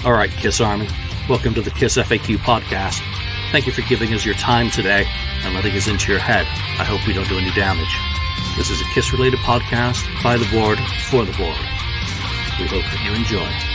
All right, Kiss Army, welcome to the KissFAQ podcast. Thank you for giving us your time today and letting us into your head. I hope we don't do any damage. This is a Kiss-related podcast by the board, for the board. We hope that you enjoy.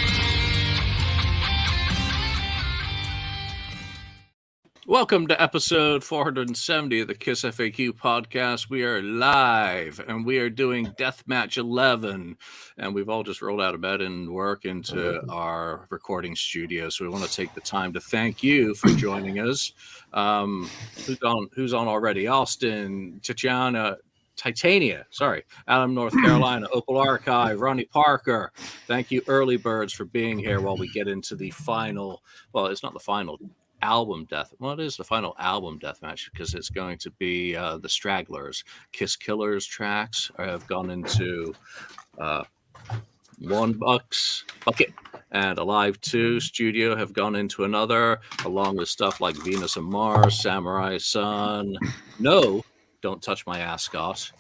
Welcome to episode 470 of the KissFAQ podcast. We are live, and we are doing Deathmatch 11. And we've all just rolled out of bed and work into our recording studio. So we want to take the time to thank you for joining us. Who's on already? Austin, Titania, Adam, North Carolina, Opal Archive, Ronnie Parker. Thank you, early birds, for being here while we get into the final. Well, it's not the final album death. Well, it is the final album death match because it's going to be the Stragglers. Kiss Killers tracks have gone into one bucket, and Alive 2 studio have gone into another, along with stuff like Venus and Mars, Samurai Sun. No, Don't Touch My Ascot.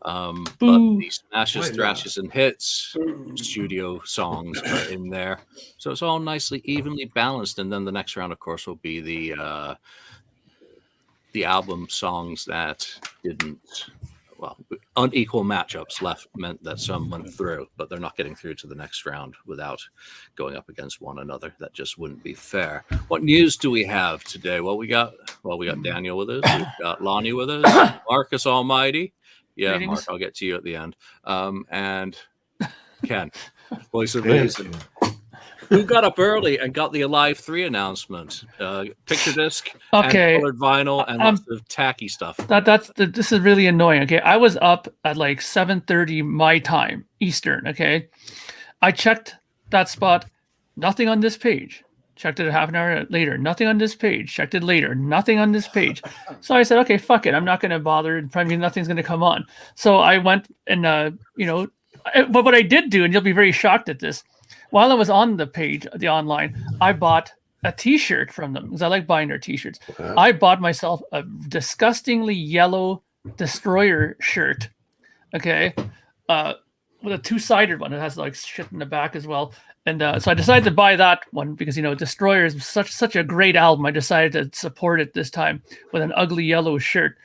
But the smashes, thrashes, and hits studio songs are in there. So it's all nicely evenly balanced. And then the next round, of course, will be the album songs that didn't, unequal matchups meant that some went through, but they're not getting through to the next round without going up against one another. That just wouldn't be fair. What news do we have today? Well, we got Daniel with us. We've got Lonnie with us. Marcus Almighty. Yeah, greetings. Mark, I'll get to you at the end. And Ken, voice of reason. Who got up early and got the Alive 3 announcement? Picture disc, and colored vinyl, and lots of tacky stuff. This is really annoying. Okay, I was up at like 7:30 my time, Eastern. Okay, I checked that spot. Nothing on this page. Checked it a half an hour later. Nothing on this page. Checked it later. Nothing on this page. So I said, okay, fuck it. I'm not going to bother. Probably nothing's going to come on. So I went and but what I did do, and you'll be very shocked at this. While I was on the page, the online, I bought a T-shirt from them because I like buying their T-shirts. Okay. I bought myself a disgustingly yellow Destroyer shirt, okay, with a two-sided one. It has like shit in the back as well. And so I decided to buy that one because, Destroyer is such a great album. I decided to support it this time with an ugly yellow shirt.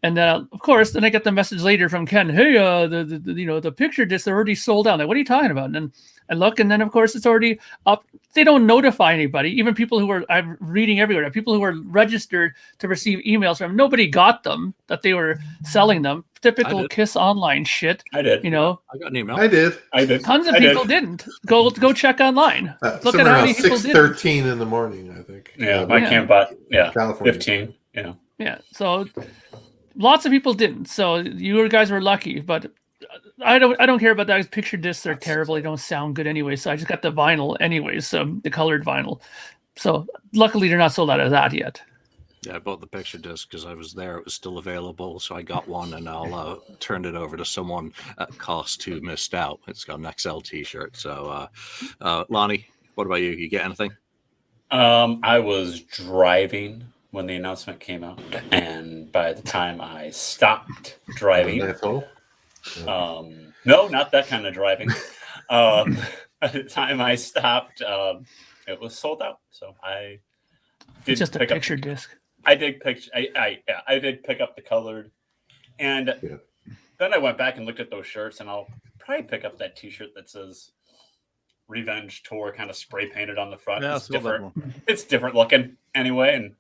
And of course, then I get the message later from Ken. Hey, the picture discs are already sold out. Like, what are you talking about? And then I look, and then of course it's already up. They don't notify anybody. Even people who I'm reading everywhere, people who are registered to receive emails from. Nobody got them that they were selling them. Typical Kiss Online shit. I did. I got an email. I did. Tons of people didn't. Go check online. Look at how many people did. 6:13 in the morning, I think. Yeah, my camp bought California. 15. Yeah. Yeah. So lots of people didn't. So you guys were lucky, but I don't care about that. Picture discs are terrible. They don't sound good anyway. So I just got the vinyl anyways, so the colored vinyl. So luckily they're not sold out of that yet. Yeah, I bought the picture disc because I was there. It was still available, so I got one, and I'll turn it over to someone at cost who missed out. It's got an XL T-shirt. So, Lonnie, what about you? You get anything? I was driving when the announcement came out, and by the time I stopped driving, no, not that kind of driving. By the time I stopped, it was sold out. So I did just a picture disc. I did picture. I did pick up the colored, and then I went back and looked at those shirts, and I'll probably pick up that T-shirt that says "Revenge Tour" kind of spray painted on the front. Yeah, it's different. It's different looking anyway, and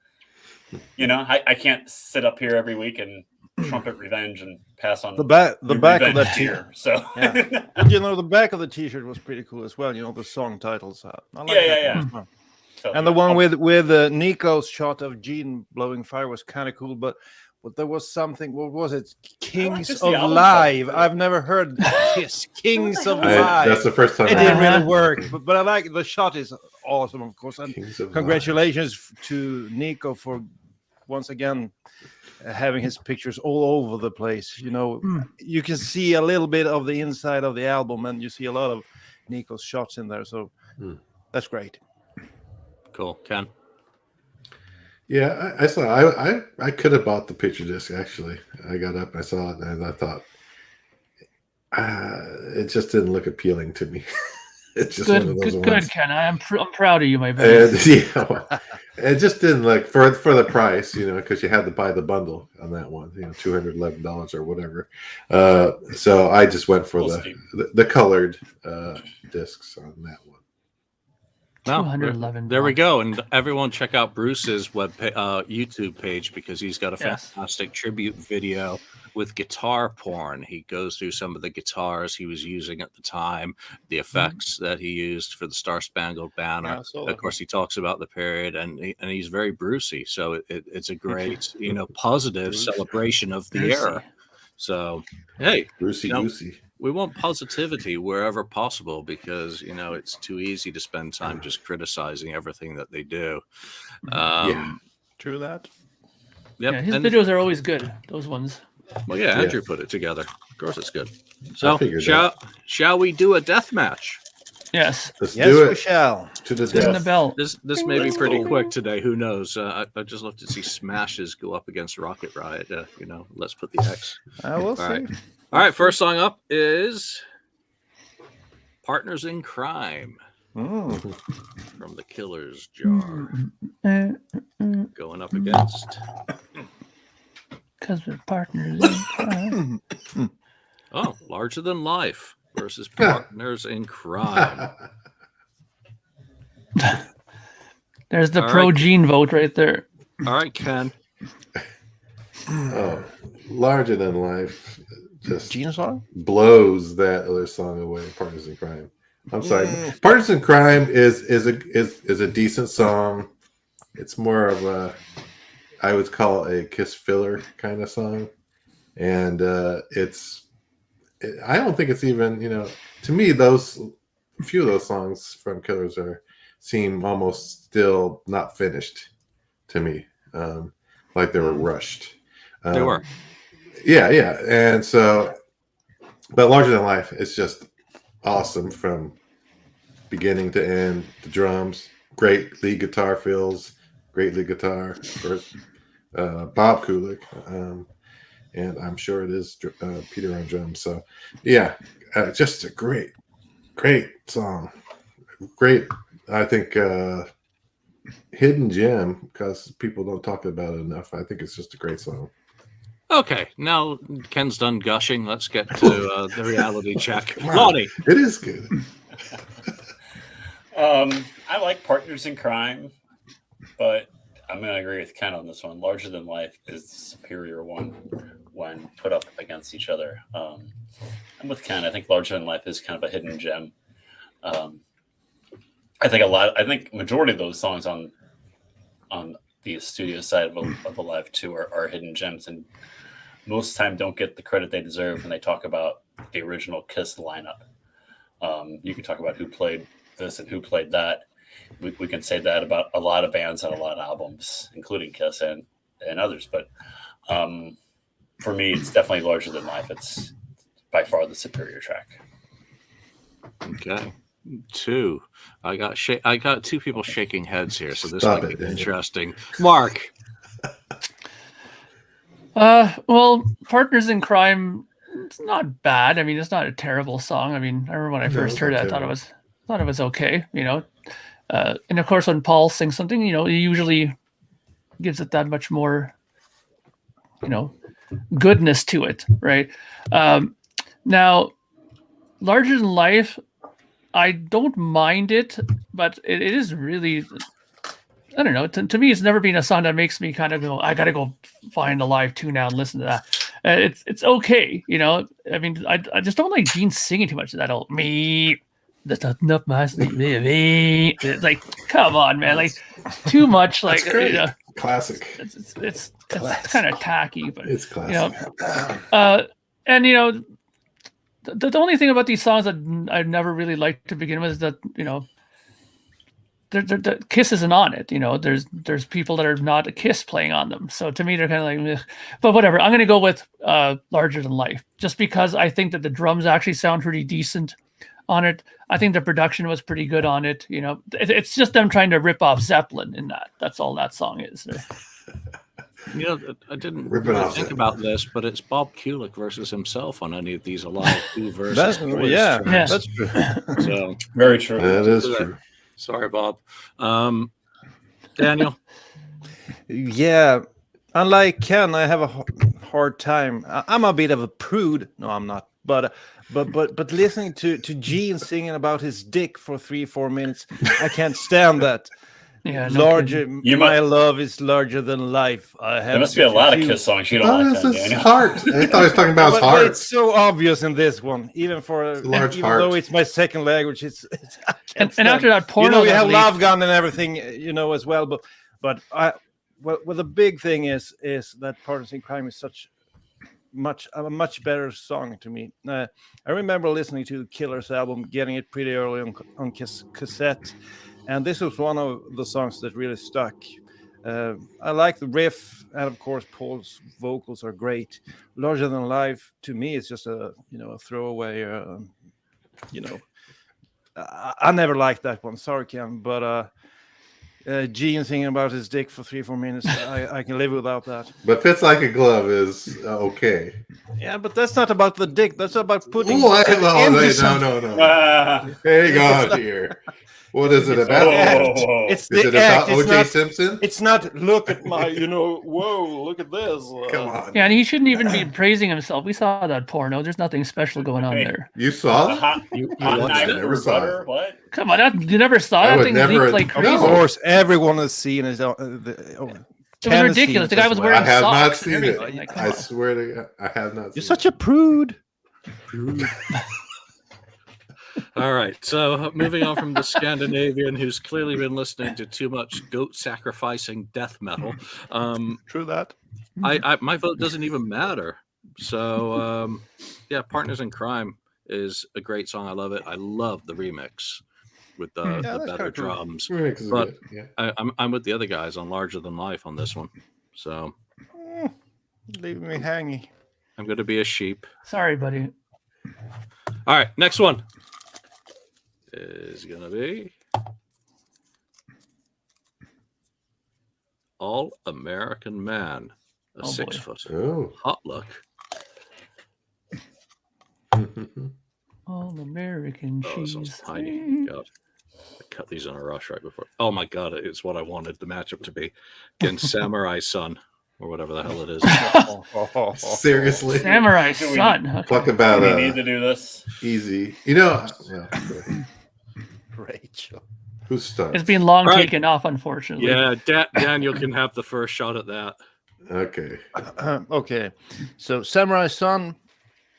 I can't sit up here every week and trumpet revenge and pass on the back of that T-shirt. So the back of the T-shirt was pretty cool as well. The song titles. I like that. So, and the one with Nico's shot of Gene blowing fire was kind of cool, but there was something. What was it? Kings of Live. I've never heard Kiss Kings of Live. That's the first time. It didn't really work, but I like the shot. Is awesome, of course. And congratulations to Nico for once again having his pictures all over the place. You can see a little bit of the inside of the album, and you see a lot of Nico's shots in there. So that's great. Cool. Ken? Yeah, I saw. I could have bought the picture disc, actually. I got up, I saw it, and I thought, it just didn't look appealing to me. It's just one of those Good, ones. Ken. I'm proud of you, my man. And it just didn't look for the price, because you had to buy the bundle on that one, $211 or whatever. So I just went for the colored discs on that one. Well, $211. there we go, and everyone check out Bruce's YouTube page because he's got a fantastic tribute video with guitar porn. He goes through some of the guitars he was using at the time, the effects that he used for the Star Spangled Banner. Of course, he talks about the period, and he's very Brucey. So it's a great, positive celebration of the era. So, hey, Brucey. We want positivity wherever possible because, it's too easy to spend time just criticizing everything that they do. True that. Yep. Yeah, his videos are always good, those ones. Well, yeah, Andrew put it together. Of course it's good. So, shall we do a death match? Yes. Let's do it. We shall. To the Spin the death. bell. This may be pretty quick today. Who knows? I just love to see Smashes go up against Rocket Riot. Let's put the X. We'll see. Right. All right, first song up is Partners in Crime from the Killer's Jar. Going up against... Because we're partners in crime. Oh, Larger Than Life versus Partners in Crime. There's the pro-Gene vote right there. All right, Ken. Oh, Larger Than Life just Gene song? blows that other song away, Partners in Crime. I'm sorry. Partners in Crime is a decent song. It's more of a, I would call it a Kiss filler kind of song. And I don't think it's even, to me, a few of those songs from Killers seem almost still not finished to me. Like they were rushed. They were. Yeah. And so, but Larger Than Life is just awesome from beginning to end. The drums, great lead guitar fills, great lead guitar for Bob Kulick. And I'm sure it is Peter on drums. So, yeah, just a great song. Great, I think, hidden gem because people don't talk about it enough. I think it's just a great song. Okay, now Ken's done gushing. Let's get to the reality check. Lonnie. It is good. I like Partners in Crime, but I'm going to agree with Ken on this one. Larger Than Life is the superior one when put up against each other. I'm with Ken. I think Larger Than Life is kind of a hidden gem. I think majority of those songs on the studio side of Alive 2 are hidden gems, and most of the time don't get the credit they deserve when they talk about the original Kiss lineup. You can talk about who played this and who played that. We can say that about a lot of bands and a lot of albums, including Kiss and others. But for me, it's definitely Larger Than Life. It's by far the superior track. Okay. Two. I got two people shaking heads here, so this Stop might it, be Daniel. interesting. Mark. Well, Partners in Crime, it's not bad. I mean, it's not a terrible song. I mean, I remember when I first heard it, I thought it was okay, and of course when Paul sings something, he usually gives it that much more, goodness to it, right? Now, Larger Than Life, I don't mind it, but it is really, I don't know. To me, it's never been a song that makes me kind of go, I got to go find Alive 2 now and listen to that. It's okay, I mean, I just don't like Gene singing too much of that old me. That's not enough, my sleep. It's like, come on, man! Like, too much. Like, Classic. It's kind of tacky, but It's classic. And the only thing about these songs that I never really liked to begin with is that the Kiss isn't on it. There's people that are not a Kiss playing on them. So to me, they're kind of like, meh. But whatever. I'm going to go with Larger Than Life, just because I think that the drums actually sound pretty decent on it. I think the production was pretty good on it. It's just them trying to rip off Zeppelin in that. That's all that song is. You know, I didn't Ripping really off think it. about this, but it's Bob Kulick versus himself on any of these Alive 2 versus That's, Killers yeah, tracks. that's true. So Very true. That is true. sorry, Bob. Daniel. Yeah, unlike Ken, I have a hard time. I'm a bit of a prude. No, I'm not. But listening to Gene singing about his dick for 3-4 minutes, I can't stand that. Yeah, no Larger, kidding. my love is larger than life. I have. There must be a lot of Kiss songs you don't Oh, like, it's then, his Daniel. heart. I thought he was talking about his But heart. it's so obvious in this one, even for It's a large even heart. though it's my second language. I can't And stand. after that porno, you know, we that have leaked- Love Gun and everything, you know, as well. But the big thing is that Partners in Crime is such a much better song to me. I remember listening to Killer's album, getting it pretty early on cassette, and this was one of the songs that really stuck. I like the riff, and of course Paul's vocals are great. Larger Than Life to me is just a throwaway. I never liked that one. Sorry, Ken, but Gene singing about his dick for 3-4 minutes, I can live without that. But Fits Like a Glove is okay. Yeah, but that's not about the dick. That's about putting. Oh, it into something. no. Ah. Hang on here. What is it about? Oh. It's Is the it act. about It's O.J. not. Simpson? It's not. Look at my. Whoa! Look at this. Come on. Yeah, and he shouldn't even be praising himself. We saw that porno. There's nothing special going on Hey. there. You saw The it? hot, You hot watched knife it. through Never saw butter. it. What? Come on, you never saw I that would thing never- leaked like no. crazy. Of course, everyone has seen it. It was Ken has ridiculous. seen The it guy as was well. wearing I have not socks and seen it. everything. Like, come I on. swear to God, I have not seen You're such a prude. All right. So moving on from the Scandinavian, who's clearly been listening to too much goat sacrificing death metal. True that. I my vote doesn't even matter. So yeah, Partners in Crime is a great song. I love it. I love the remix with the Yeah, that's better kinda cool. drums. Remix is But- good. Yeah. I'm with the other guys on Larger Than Life on this one. So Leave me hanging. I'm going to be a sheep. Sorry, buddy. All right, next one is going to be All American Man, a Oh, boy. 6 foot Oh. hot look. All American Oh, this one's cheese. tiny. God. I cut these in a rush right before. Oh my God, it's what I wanted the matchup to be against Samurai Son or whatever the hell it is. Seriously. Samurai Do we- Son. Okay. Talk about Do we need to do this? easy. You know, well, Rachel. who's stunned? It's been long All right. taken off, unfortunately. Yeah, Daniel can have the first shot at that. Okay. Okay, so Samurai Son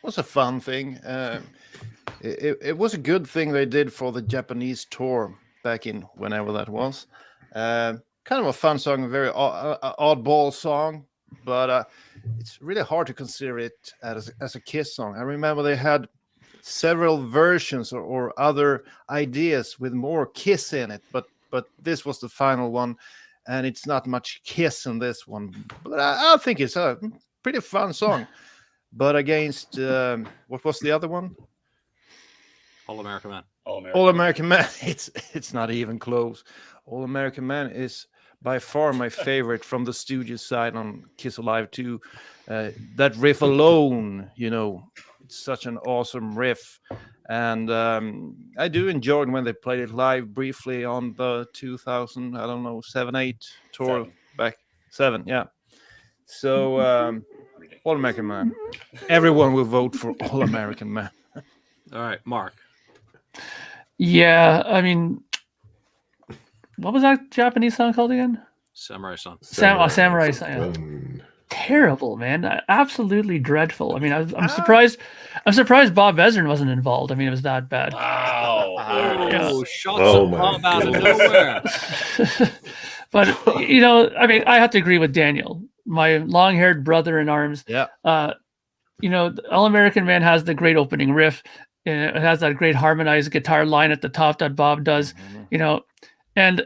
was a fun thing. It was a good thing they did for the Japanese tour back in whenever that was. Kind of a fun song, a very oddball song, but it's really hard to consider it as a Kiss song. I remember they had several versions or other ideas with more Kiss in it, but this was the final one, and it's not much Kiss in this one. But I think it's a pretty fun song. But against what was the other one? All American Man. All American Man. It's not even close. All American Man is by far my favorite from the studio side on Kiss Alive 2. That riff alone, it's such an awesome riff. And I do enjoy it when they played it live briefly on the 2000, 7-8 tour. 7. Back 7, yeah. So All American Man. Everyone will vote for All American Man. All right, Mark. Yeah, I mean, what was that Japanese song called again? Samurai Son. Samurai Son. Terrible, man. Absolutely dreadful. I mean, I'm surprised. I'm surprised Bob Ezrin wasn't involved. I mean, it was that bad. Wow. There it is. Oh, shots Oh of my Bob out of goodness. nowhere. But I mean, I have to agree with Daniel, my long-haired brother in arms. Yeah. All American Man has the great opening riff. It has that great harmonized guitar line at the top that Bob does. And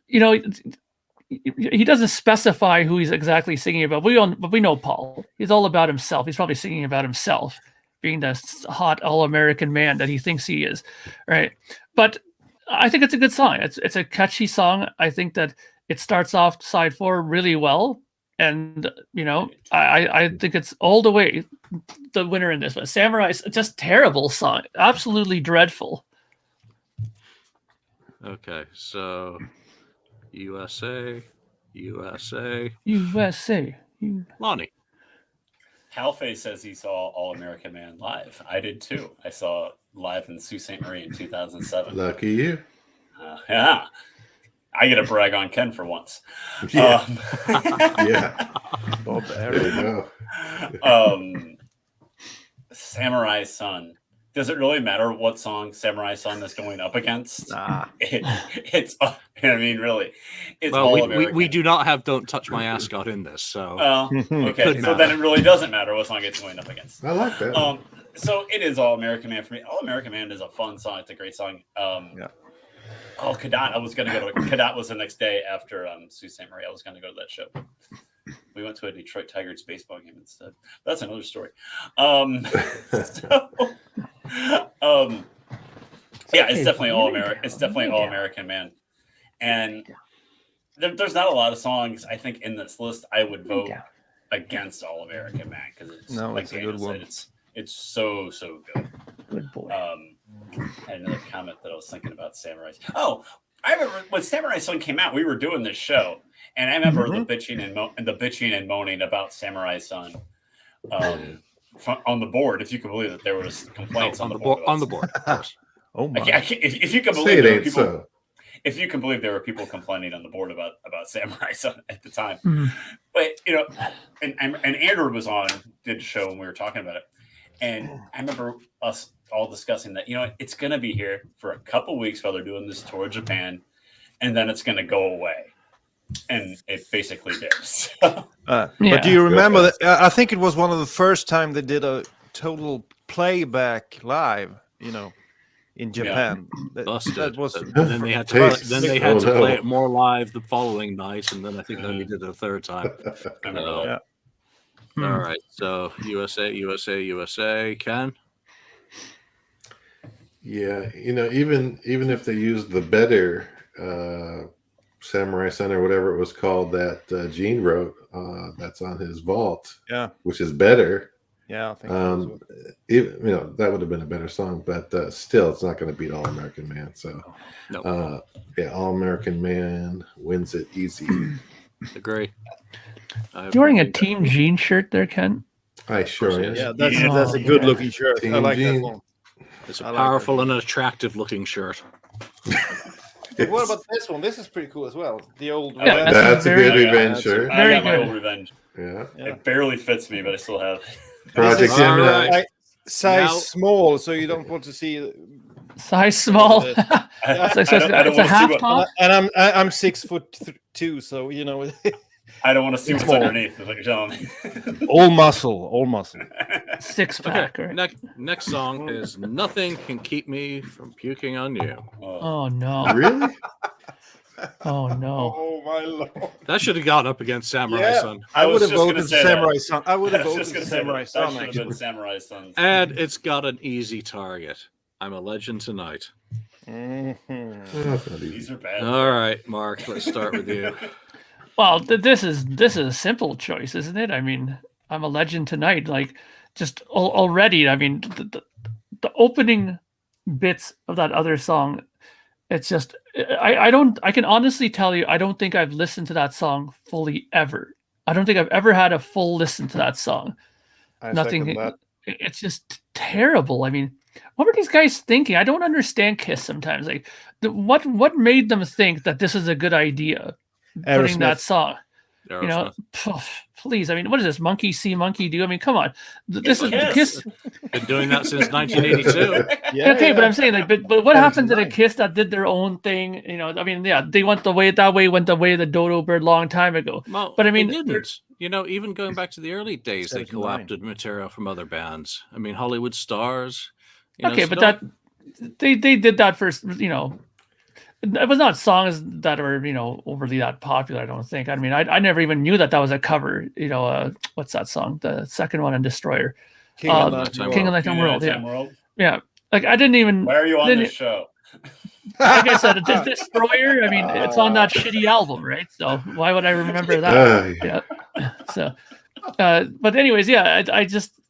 he doesn't specify who he's exactly singing about. But we know Paul. He's all about himself. He's probably singing about himself, being the hot all-American man that he thinks he is, right? But I think it's a good song. It's a catchy song. I think that it starts off side 4 really well, And I think it's all the way the winner in this one. Samurai's just terrible song, absolutely dreadful. Okay, so USA. Lonnie. Halfay says he saw All American Man live. I did too. I saw it live in Sault Ste. Marie in 2007. Lucky you. Yeah. I get a brag on Ken for once. Yeah. Yeah. There you go. Samurai Son. Does it really matter what song Samurai Son is going up against? Nah. It's really. It's Well, all we do not have "Don't Touch My Ascot" in this, so okay. could So then it really doesn't matter what song it's going up against. I like that. So it is All American Man for me. All American Man is a fun song. It's a great song. Yeah. Oh, Cadet. I was going to go to Cadet. Was the next day after Sault Ste. Marie. I was going to go to that show. We went to a Detroit Tigers baseball game instead. That's another story. Yeah, it's definitely All American. It's definitely All American Man, and there's not a lot of songs I think in this list I would vote against All American Man because it's it's a good one. It's so good. Good boy. I had another comment that I was thinking about Samurai. Oh, I remember when Samurai Son came out, we were doing this show, and I remember the bitching and moaning about Samurai Son on the board. If you can believe that there was complaints on the board. On the board, of course. Oh my! If you can Say believe it there were ain't people, so. if you can believe there were people complaining on the board about Samurai Son at the time, Mhm. but and Andrew was on, did a show and we were talking about it, and I remember us all discussing that it's going to be here for a couple weeks while they're doing this tour of Japan, and then it's going to go away, and it basically did. But do you remember that? I think it was one of the first time they did a total playback live. In Japan, that was. And then they had to play it more live the following night, and then I think we did it a third time. Yeah. All right, so USA, Ken. Yeah, even if they used the better Samurai Son or whatever it was called that Gene wrote, that's on his vault. Yeah, which is better. Yeah, I think that would have been a better song, but still, it's not going to beat All American Man. So, All American Man wins it easy. Agree. You wearing a Team Gene shirt there, Ken? I sure am. Yeah, that's a good looking shirt. Team I like Gene. that one. It's a powerful and attractive looking shirt. What about this one? This is pretty cool as well. The old. Yeah, that's a good revenge shirt. I got my old revenge. Yeah. It barely fits me, but I still have. Project Gemini. Size small, so you don't want to see. Size small. I It's don't a wanna half see top. And I'm 6'2", so I don't want to see what's underneath. It's like, gentlemen. all muscle. Six pack. Right? Next song is "Nothing Can Keep Me from Puking on You." Oh no! Really? Oh no! Oh my lord! That should have gone up against Samurai Son. I would have just gonna voted say Samurai that. Son. I would have I was voted just gonna say Samurai that. Son. That should have been Actually. Samurai Son. And it's got an easy target. I'm a Legend Tonight. These are bad. All right, Mark, let's start with you. Well, this is a simple choice, isn't it? I mean, I'm a Legend Tonight. Like, just already. I mean, the opening bits of that other song. It's just I can honestly tell you I don't think I've listened to that song fully ever. I don't think I've ever had a full listen to that song. Nothing. It's just terrible. I mean, what were these guys thinking? I don't understand Kiss sometimes. Like, what made them think that this is a good idea? Putting that song. Please. I mean, what is this? Monkey see, monkey do. I mean, come on. This is Kiss. Been doing that since 1982. Okay, but I'm saying, like, but what happened to the Kiss that did their own thing? I mean, they went the way of the Dodo Bird long time ago. Well, but I mean, they didn't. Even going back to the early days, they co-opted material from other bands. I mean, Hollywood Stars. Okay, but that they did that first. It was not songs that were, overly that popular, I don't think. I mean, I never even knew that was a cover. What's that song? The second one in Destroyer. King of Nighttime World. Yeah. Yeah. Like, I didn't even. Why are you on this show? Like I said, Destroyer. I mean, it's on that shitty album, right? So why would I remember that? Yeah. Yeah. So, but anyways, yeah, I just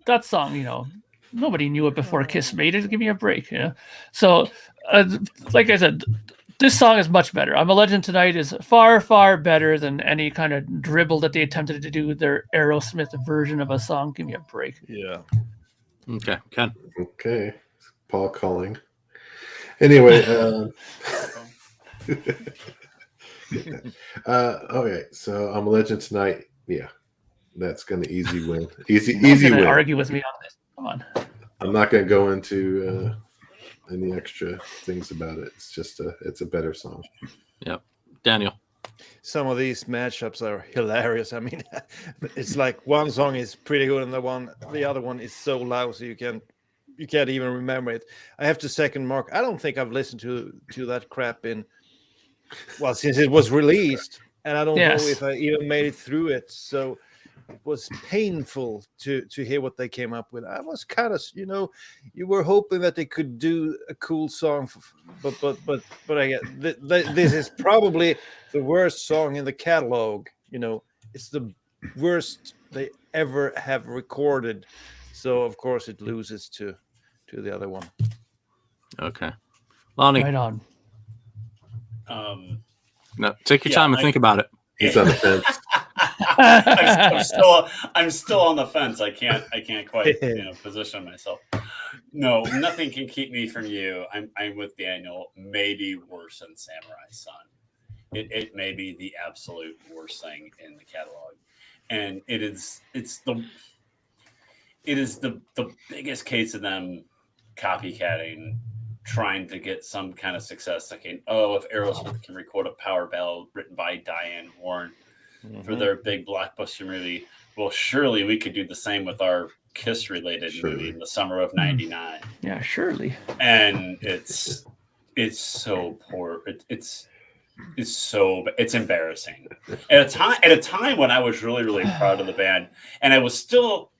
that song, nobody knew it before Kiss made it. Give me a break, So, like I said, this song is much better. I'm a Legend Tonight is far, far better than any kind of dribble that they attempted to do with their Aerosmith version of a song. Give me a break. Yeah. Okay, Ken. Okay. Paul calling. Anyway, okay, so I'm a Legend Tonight. Yeah, that's gonna easy win. Easy gonna win. argue with me on this. Come on. I'm not gonna go into any extra things about it. It's just it's a better song. Yep. Daniel. Some of these matchups are hilarious. I mean, it's like one song is pretty good and the other one is so lousy you can't even remember it. I have to second Mark. I don't think I've listened to that crap since it was released, and I don't know if I even made it through it. So it was painful to hear what they came up with. I was kind of, you were hoping that they could do a cool song, but I get this is probably the worst song in the catalog. It's the worst they ever have recorded. So of course it loses to the other one. Okay, Lonnie. Right on. No, take your time and think about it. He's on the fence. I'm still on the fence. I can't quite position myself. No, nothing can keep me from you. I'm with Daniel. Maybe worse than Samurai Son. It may be the absolute worst thing in the catalog, and it is the biggest case of them copycatting, trying to get some kind of success, thinking, if Aerosmith can record a power ballad written by Diane Warren for their big blockbuster movie, well, surely we could do the same with our Kiss-related movie in the summer of '99. Yeah, surely. And it's so poor. It's embarrassing. At a time when I was really, really proud of the band, and I was still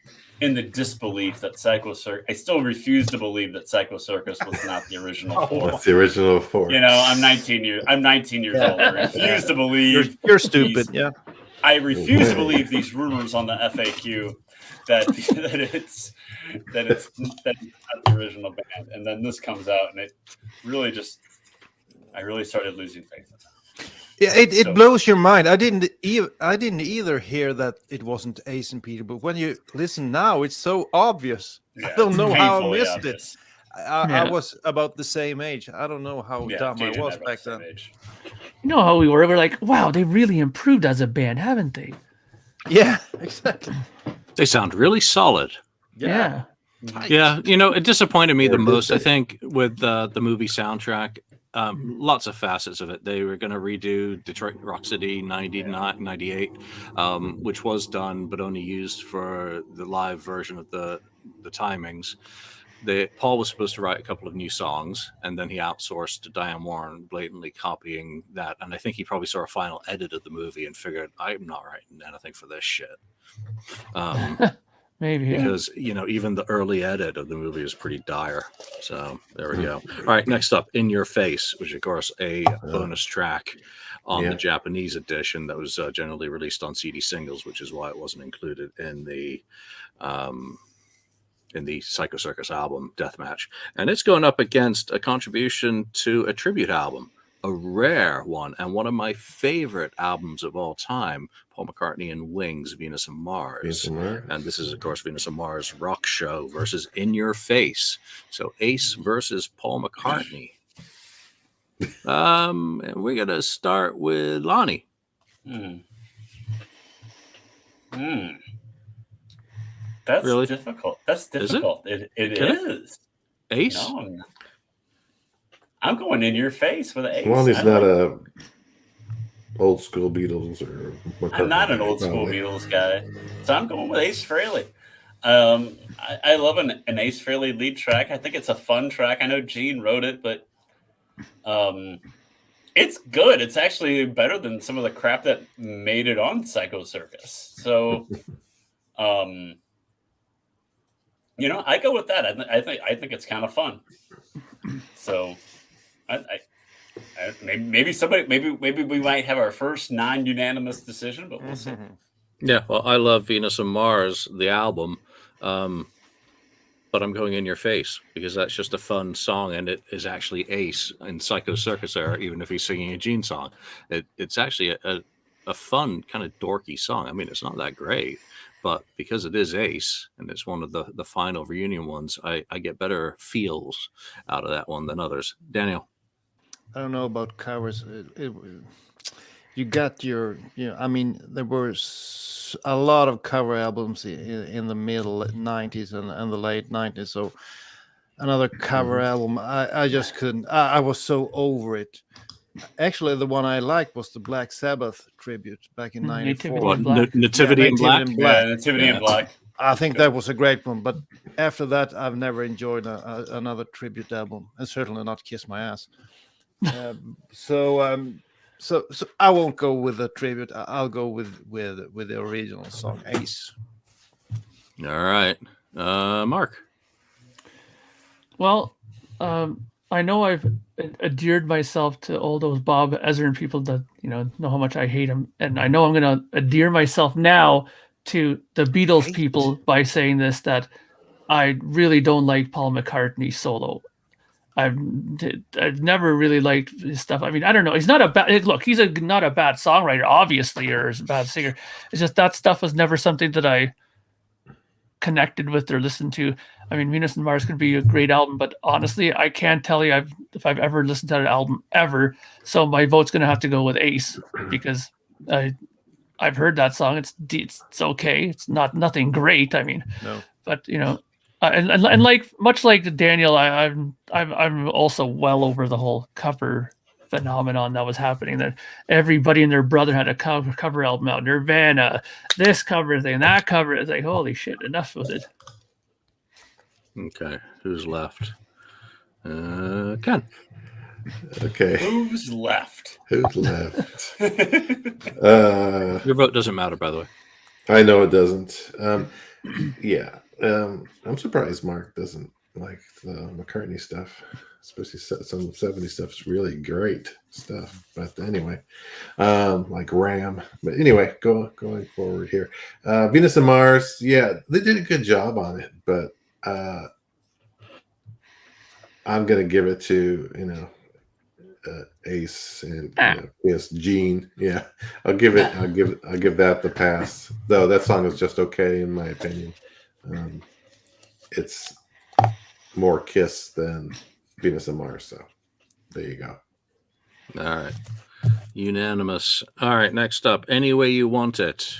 in the disbelief that Psycho Circus. I still refuse to believe that Psycho Circus was not the original Four. It's the original Four. I'm 19 years old. I refuse to believe you're stupid. Yeah. I refuse to believe these rumors on the FAQ that it's not the original band. And then this comes out, and it really I really started losing faith in them. Yeah, it blows your mind. I didn't either hear that it wasn't Ace and Peter, but when you listen now, it's so obvious. Yeah, I don't know how I missed obvious. it. I was about the same age. I don't know how dumb I was back then. You know how we were? We're like, wow, they really improved as a band, haven't they? Yeah, exactly. They sound really solid. Yeah. Yeah, it disappointed me the most, I think, with the movie soundtrack. Lots of facets of it. They were going to redo Detroit Rock City 98, which was done, but only used for the live version of the timings. Paul was supposed to write a couple of new songs, and then he outsourced to Diane Warren, blatantly copying that. And I think he probably saw a final edit of the movie and figured, I'm not writing anything for this shit. Maybe because even the early edit of the movie is pretty dire. So there we go. All right, next up, In Your Face, which of course a bonus track on the Japanese edition that was generally released on CD singles, which is why it wasn't included in the Psycho Circus album Deathmatch. And it's going up against a contribution to a tribute album, a rare one, and one of my favorite albums of all time, Paul McCartney and Wings, Venus and Mars. And this is, of course, Venus and Mars Rock Show versus In Your Face. So Ace versus Paul McCartney. And we're going to start with Lonnie. That's really difficult. That's difficult. It is. Ace? No, I'm going In Your Face with Ace. Lonnie's not a old school Beatles or McCartney. I'm not an old school Beatles guy, so I'm going with Ace Frehley. I love an Ace Frehley lead track. I think it's a fun track. I know Gene wrote it, but it's good. It's actually better than some of the crap that made it on Psycho Circus. So, I go with that. I think it's kind of fun. So, Maybe somebody, maybe we might have our first non-unanimous decision, but we'll see. Yeah, well, I love Venus and Mars, the album, but I'm going In Your Face because that's just a fun song, and it is actually Ace in Psycho Circus era, even if he's singing a Gene song. It's actually a fun, kind of dorky song. I mean, it's not that great, but because it is Ace, and it's one of the final reunion ones, I get better feels out of that one than others. Daniel? I don't know about covers. You got your, I mean, there were a lot of cover albums in the middle 90s and the late 90s. So another cover album, I just couldn't. I was so over it. Actually, the one I liked was the Black Sabbath tribute back in '94. Nativity in Black. Yeah, Nativity in Black. I think that was a great one. But after that, I've never enjoyed another tribute album, and certainly not Kiss My Ass. So I won't go with the tribute. I'll go with the original song, Ace. All right, Mark. Well, I know I've adhered myself to all those Bob Ezrin people that know how much I hate him, and I know I'm going to adhere myself now to the Beatles people by saying this, that I really don't like Paul McCartney solo. I've never really liked his stuff. I mean, I don't know. He's not a bad look. He's not a bad songwriter, obviously, or a bad singer. It's just that stuff was never something that I connected with or listened to. I mean, Venus and Mars could be a great album, but honestly, I can't tell you if I've ever listened to that album ever. So my vote's going to have to go with Ace because I've heard that song. It's okay. It's nothing great. I mean, no, but and like much like Daniel, I'm also well over the whole cover phenomenon that was happening. That everybody and their brother had a cover album out. Nirvana, this cover thing, that cover. It's like, holy shit! Enough with it. Okay, who's left? Ken. Okay. Who's left? Who's left? Your vote doesn't matter, by the way. I know it doesn't. Yeah. I'm surprised Mark doesn't like the McCartney stuff, especially some of the 70s stuff is really great stuff. But anyway, like Ram. But anyway, going forward here. Venus and Mars, yeah, they did a good job on it, but I'm gonna give it to Ace and yes, Gene. Yeah, I'll give that the pass. Though that song is just okay in my opinion. It's more Kiss than Venus and Mars. So there you go. All right, unanimous. All right, next up, Any Way You Want It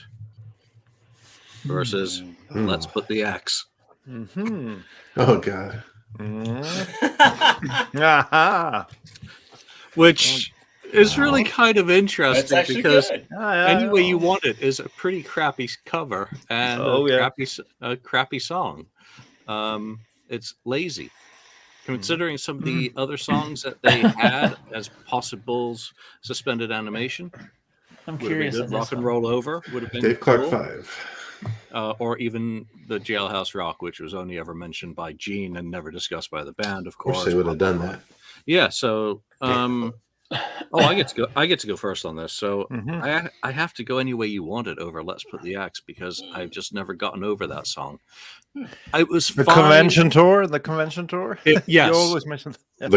versus Let's Put the X. Mm-hmm. Oh God. Which is really kind of interesting because Any Way You Want It is a pretty crappy cover and a crappy song. It's lazy. Considering some of the other songs that they had as possibles suspended animation, I'm curious. Rock and Roll Over would have been Dave Clark 5. Or even the Jailhouse Rock, which was only ever mentioned by Gene and never discussed by the band, of course. Wish they would have done that. Yeah, so I get to go first on this. So I have to go Any Way You Want It over Let's Put the X because I've just never gotten over that song. It was the fine. Convention tour. Yes, you always mention the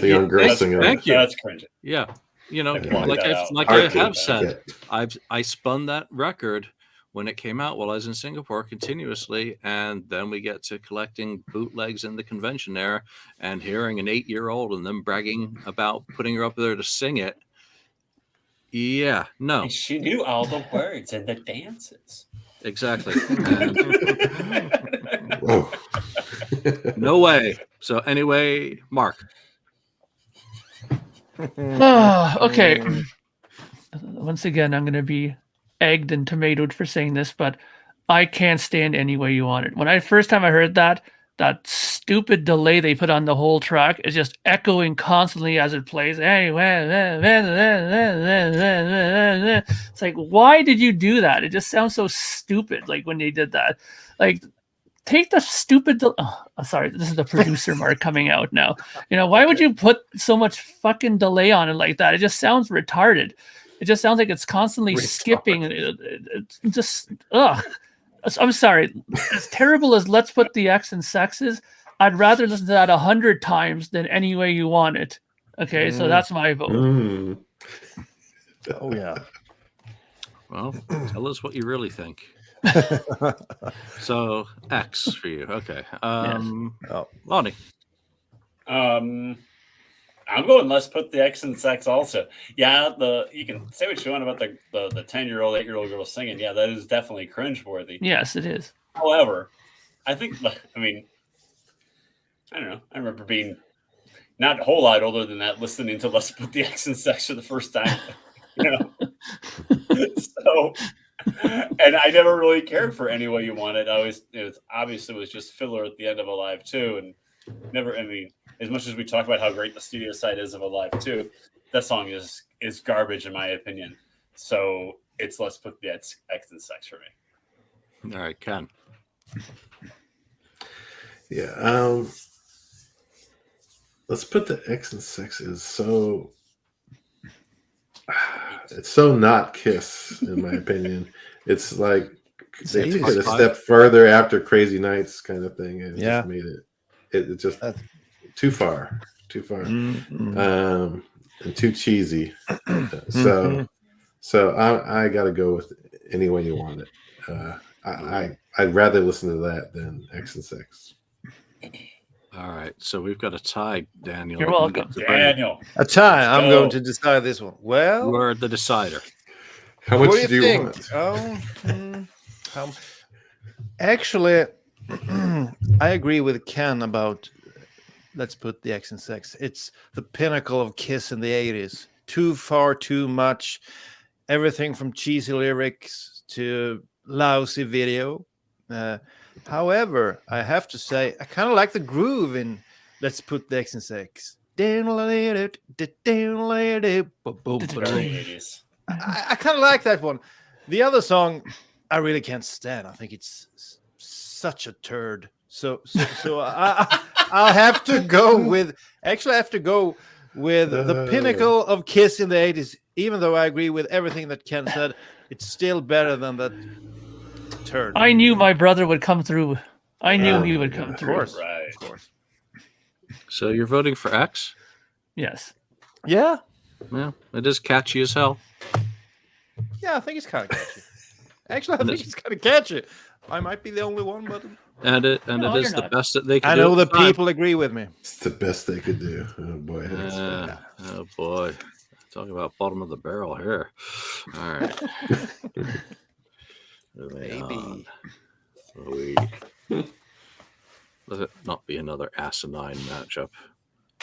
young girl singer. Thank you. That's cringy. Yeah, Like I have said, I spun that record when it came out while I was in Singapore continuously, and then we get to collecting bootlegs in the convention era and hearing an 8-year-old and them bragging about putting her up there to sing it. Yeah, no. And she knew all the words and the dances. Exactly. Whoa. No way. So anyway, Mark. Okay. Once again, I'm going to be egged and tomatoed for saying this, but I can't stand Any Way You Want It. When I first time I heard that stupid delay they put on the whole track is just echoing constantly as it plays. Anyway, it's like, why did you do that? It just sounds so stupid. Like when they did that, like take the stupid. Sorry, this is the producer mark coming out now. Why would you put so much fucking delay on it like that? It just sounds retarded. It just sounds like it's constantly skipping. It's just ugh. I'm sorry. As terrible as Let's Put the X in Sex is, I'd rather listen to that 100 times than Any Way You Want It. Okay, so that's my vote. Oh yeah. Well, tell us what you really think. So X for you. Okay. Lonnie. I'm going Let's Put the X in Sex also. Yeah, you can say what you want about the 10-year-old, 8-year-old girl singing. Yeah, that is definitely cringeworthy. Yes, it is. However, I think, I mean, I don't know. I remember being not a whole lot older than that, listening to Let's Put the X in Sex for the first time. So, and I never really cared for Any Way You Want It. It was just filler at the end of Alive 2, and never. I mean, as much as we talk about how great the studio side is of Alive 2, that song is garbage in my opinion. So it's Let's Put the X in Sex for me. All right, Ken. Yeah. Let's Put the X in Sex is so. It's so not Kiss, in my opinion. It's like they took it a step further after Crazy Nights kind of thing, and just made it just too far, and too cheesy. So I got to go with Any Way You Want It. I'd rather listen to that than X and Sex. All right, so we've got a tie, Daniel. You're welcome, Daniel. A tie. I'm going to decide this one. Well, you're the decider. How much do you want? Actually, I agree with Ken about Let's Put the X in Sex. It's the pinnacle of Kiss in the 80s. Too far, too much. Everything from cheesy lyrics to lousy video. However, I have to say, I kind of like the groove in Let's Put the X in Sex. I kind of like that one. The other song, I really can't stand. I think it's such a turd. So I'll have to go with. Actually, I have to go with the pinnacle of Kiss in the 80s. Even though I agree with everything that Ken said, it's still better than that turd. I knew my brother would come through. I knew he would come through. Right. Of course. So you're voting for X? Yes. Yeah. Yeah, it is catchy as hell. Yeah, I think it's kind of catchy. Actually, I think it's kind of catchy. I might be the only one, but it is the best that they can do. I know the people agree with me. It's the best they could do. Oh boy. Oh boy. Talking about bottom of the barrel here. All right. Maybe. Let it not be another asinine matchup.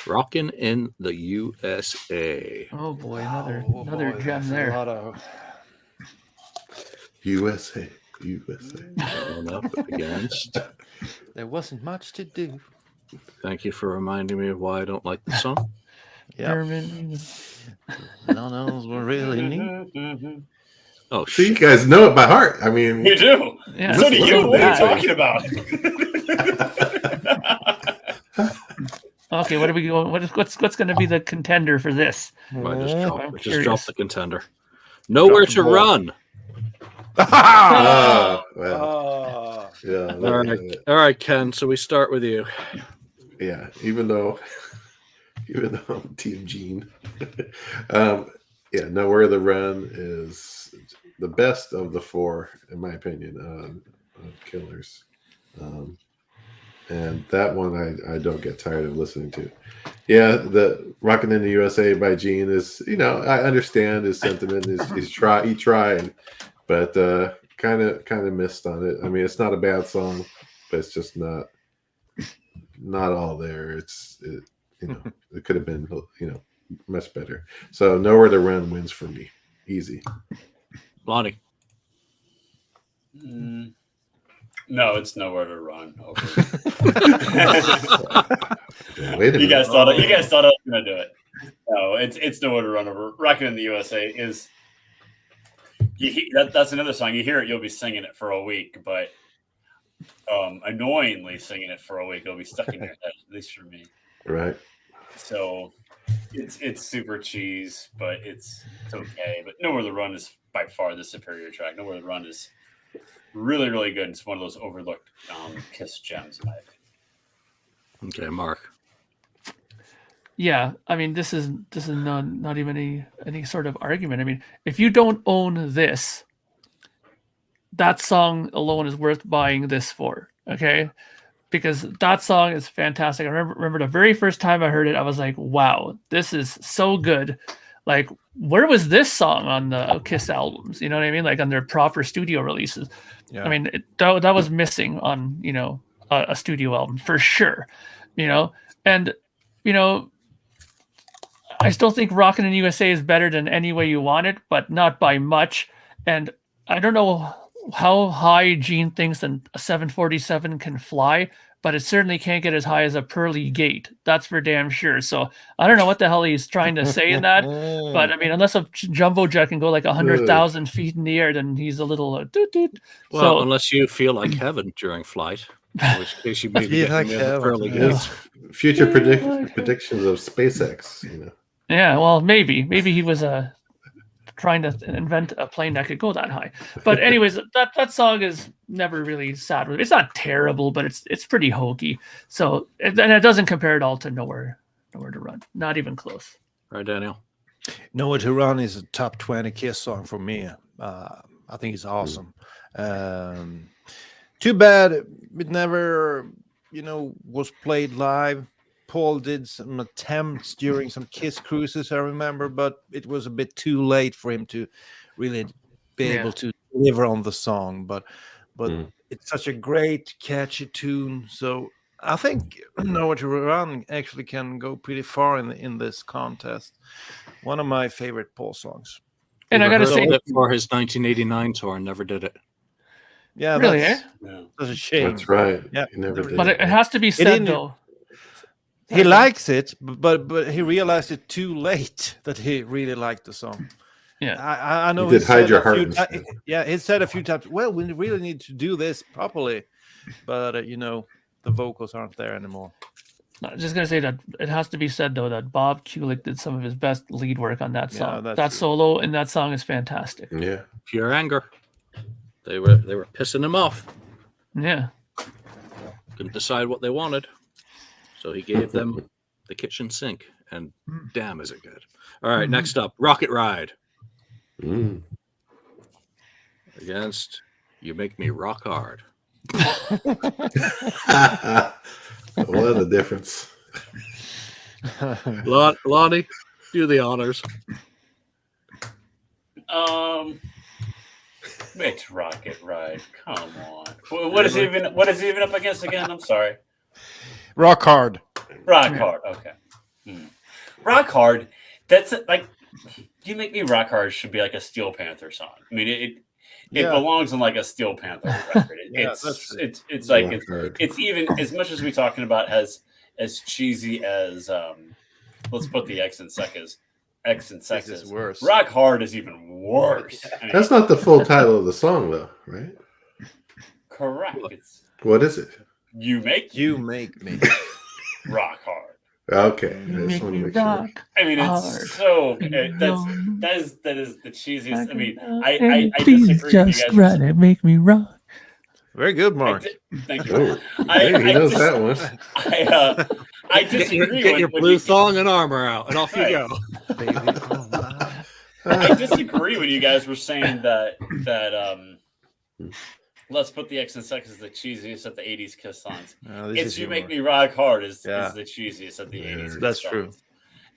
Rockin' in the USA. Oh boy, another gem there. USA. Going up against. There wasn't much to do. Thank you for reminding me of why I don't like the song. Germany. None else were really neat. Oh, see, you guys know it by heart. I mean, you do. Yeah. So do you. What are you talking about? Okay, what are we going? What's going to be the contender for this? I just dropped the contender. Nowhere to run. Yeah. All right, Ken. So we start with you. Yeah, even though I'm Team Gene, Nowhere to Run is the best of the four, in my opinion, of Killers. And that one I don't get tired of listening to. Yeah, the Rockin' in the USA by Gene is, I understand his sentiment. He tried, but kind of missed on it. I mean, it's not a bad song, but it's just not all there. It could have been much better. So Nowhere to Run wins for me, easy. Lonnie. No, it's Nowhere to Run. Wait a minute. You guys thought I was gonna do it. No, it's Nowhere to Run over. Rockin' in the USA is. That's another song. You hear it, you'll be singing it for a week. But annoyingly singing it for a week. It'll be stuck in your head, at least for me. Right. So it's super cheese, but it's okay. But Nowhere to Run is by far the superior track. Nowhere to Run is really, really good. It's one of those overlooked Kiss gems, in my opinion. Okay, Mark. Yeah, I mean, this is not even any sort of argument. I mean, if you don't own this, that song alone is worth buying this for. Okay, because that song is fantastic. I remember the very first time I heard it, I was like, "Wow, this is so good!" Like, where was this song on the Kiss albums? You know what I mean? Like on their proper studio releases. Yeah. I mean, that was missing on a studio album for sure. And I still think Rockin' in USA is better than Any Way You Want It, but not by much. And I don't know how high Gene thinks a 747 can fly, but it certainly can't get as high as a Pearly Gate. That's for damn sure. So I don't know what the hell he's trying to say in that. But I mean, unless a jumbo jet can go like 100,000 feet in the air, then he's a little doot doot. Well, unless you feel like heaven during flight, in which case you maybe Yeah, get like near the heaven, pearly yeah. gates. Future predictions of SpaceX. Yeah, well, maybe he was trying to invent a plane that could go that high. But anyways, that song is never really sad. It's not terrible, but it's pretty hokey. So and it doesn't compare at all to Nowhere to Run. Not even close. Right, Daniel? Nowhere to Run is a top 20 Kiss song for me. I think it's awesome. Too bad it never, was played live. Paul did some attempts during some Kiss cruises, I remember, but it was a bit too late for him to really be able to deliver on the song. But it's such a great, catchy tune. So I think Nowhere to Run actually can go pretty far in this contest. One of my favorite Paul songs. And I gotta say, it for his 1989 tour and never did it. Yeah, really, that's a shame. That's right. Yeah, He never did. but it has to be said though. He likes it, but he realized it too late that he really liked the song. Yeah, I know. He did Hide Your Heart. He said a few times, well, we really need to do this properly, but the vocals aren't there anymore. I'm just gonna say that it has to be said though that Bob Kulick did some of his best lead work on that song. that's that true. solo in that song is fantastic. Yeah. Pure anger. They were pissing him off. Yeah. Couldn't decide what they wanted. So he gave them the kitchen sink, and damn, is it good. All right, next up, Rocket Ride. Against You Make Me Rock Hard. What a difference. Lonnie, do the honors. It's Rocket Ride. Come on. What is he even up against again? I'm sorry. Rock Hard. Rock Hard. Okay. Rock Hard. That's like You Make Me Rock Hard should be like a Steel Panther song. I mean, it belongs on like a Steel Panther record. It's like it's even as much as we're talking about as cheesy as let's put the X and Sex is worse. Rock Hard is even worse. I mean, That's not the full title of the song, though, right? correct. What is it? You make me rock hard. Okay. Make me rock. I mean, hard. it's so that is the cheesiest. I mean, I please disagree just with you guys. run and make me rock. Very good, Mark. Thank you. He knows that one. I disagree. Get your blue thong and armor out, and off you go. I disagree when you guys were saying that Let's Put the X and Sex is the cheesiest of the 80s Kiss songs. It's You Make Me Rock Hard is the cheesiest of the 80s. That's Kiss true. songs.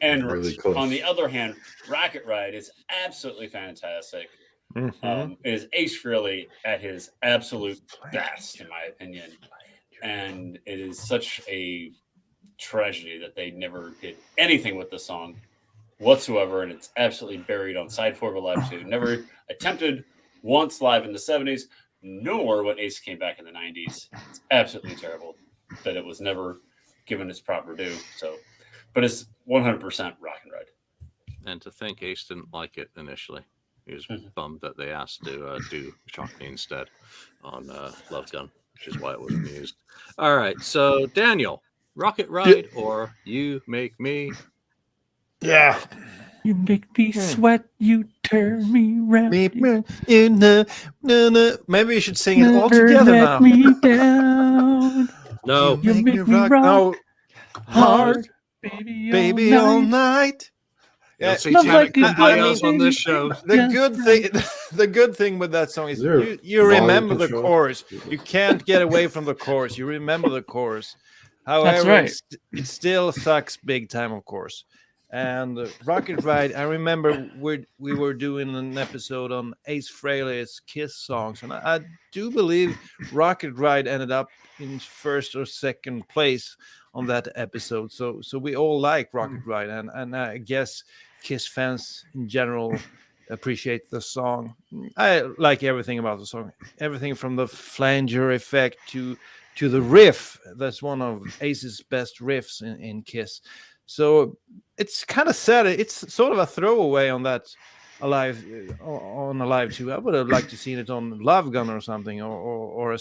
And really on the other hand, Rocket Ride is absolutely fantastic. It is Ace Frehley at his absolute best, in my opinion. And it is such a tragedy that they never did anything with the song whatsoever. And it's absolutely buried on side 4 of Alive 2. Never attempted once live in the 70s, nor when Ace came back in the 90s. It's absolutely terrible that it was never given its proper due. So, but it's 100% Rock and Ride. And to think Ace didn't like it initially. He was bummed that they asked to do Shock Me instead on Love Gun. which is why it wasn't used. All right, so Daniel, Rocket Ride or You Make Me? Yeah. You make me sweat. You turn me round. Maybe you should sing it all Never together let now. me down. No, You make me rock no, hard, baby, all night. no Yeah, satanic like somebody I else on mean, this show. the Yeah, good thing, the good thing with that song is Is there you volume remember the control? chorus. You can't get away from the chorus. You remember the chorus. However, That's right. it still sucks big time, of course. And Rocket Ride, I remember we were doing an episode on Ace Frehley's Kiss songs, and I do believe Rocket Ride ended up in first or second place on that episode. So we all like Rocket Ride, and I guess Kiss fans in general appreciate the song. I like everything about the song, everything from the flanger effect to the riff. That's one of Ace's best riffs in Kiss. So it's kind of sad. It's sort of a throwaway on that Alive on Alive 2. I would have liked to seen it on Love Gun or something, or a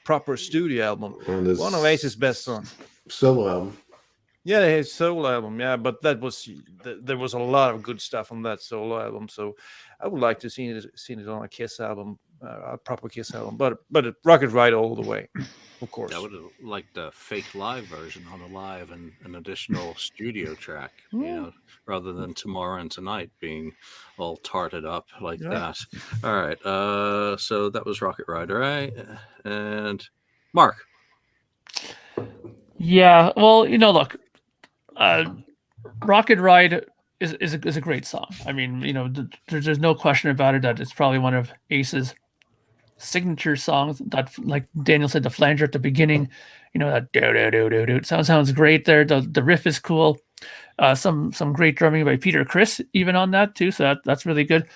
proper studio album. On this One of Ace's best songs. solo album. Yeah, his solo album. Yeah, but that was there was a lot of good stuff on that solo album. So I would like to seen it on a Kiss album, a proper Kiss album. But Rocket Ride all the way, of course. I would have liked a fake live version on Alive and an additional studio track, rather than Tomorrow and Tonight being all tarted up like that. All right, so that was Rocket Ride, right? And Mark. Yeah, well, look, Rocket Ride is a great song. I mean, there's no question about it that it's probably one of Ace's signature songs. That, like Daniel said, the flanger at the beginning, that do sounds great there. The riff is cool. Some great drumming by Peter Criss even on that too. So that's really good.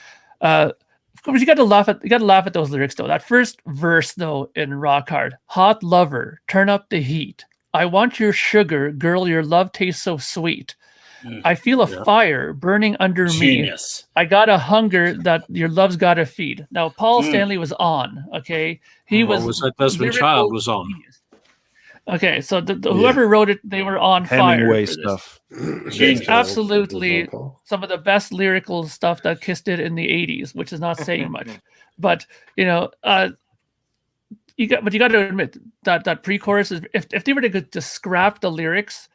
Of course, you got to laugh at those lyrics though. That first verse though in Rock Hard, hot lover, turn up the heat. I want your sugar, girl. Your love tastes so sweet. I feel a fire burning under Genius. me. I got a hunger that your love's got to feed. Now, Paul Stanley was on. Okay, he was that Desmond Child was on? Genius. Okay, so whoever wrote it, they were on Hemingway fire. stuff. It's absolutely some of the best lyrical stuff that Kiss did in the '80s, which is not saying much. But you got to admit that pre-chorus is if they were to just scrap the lyrics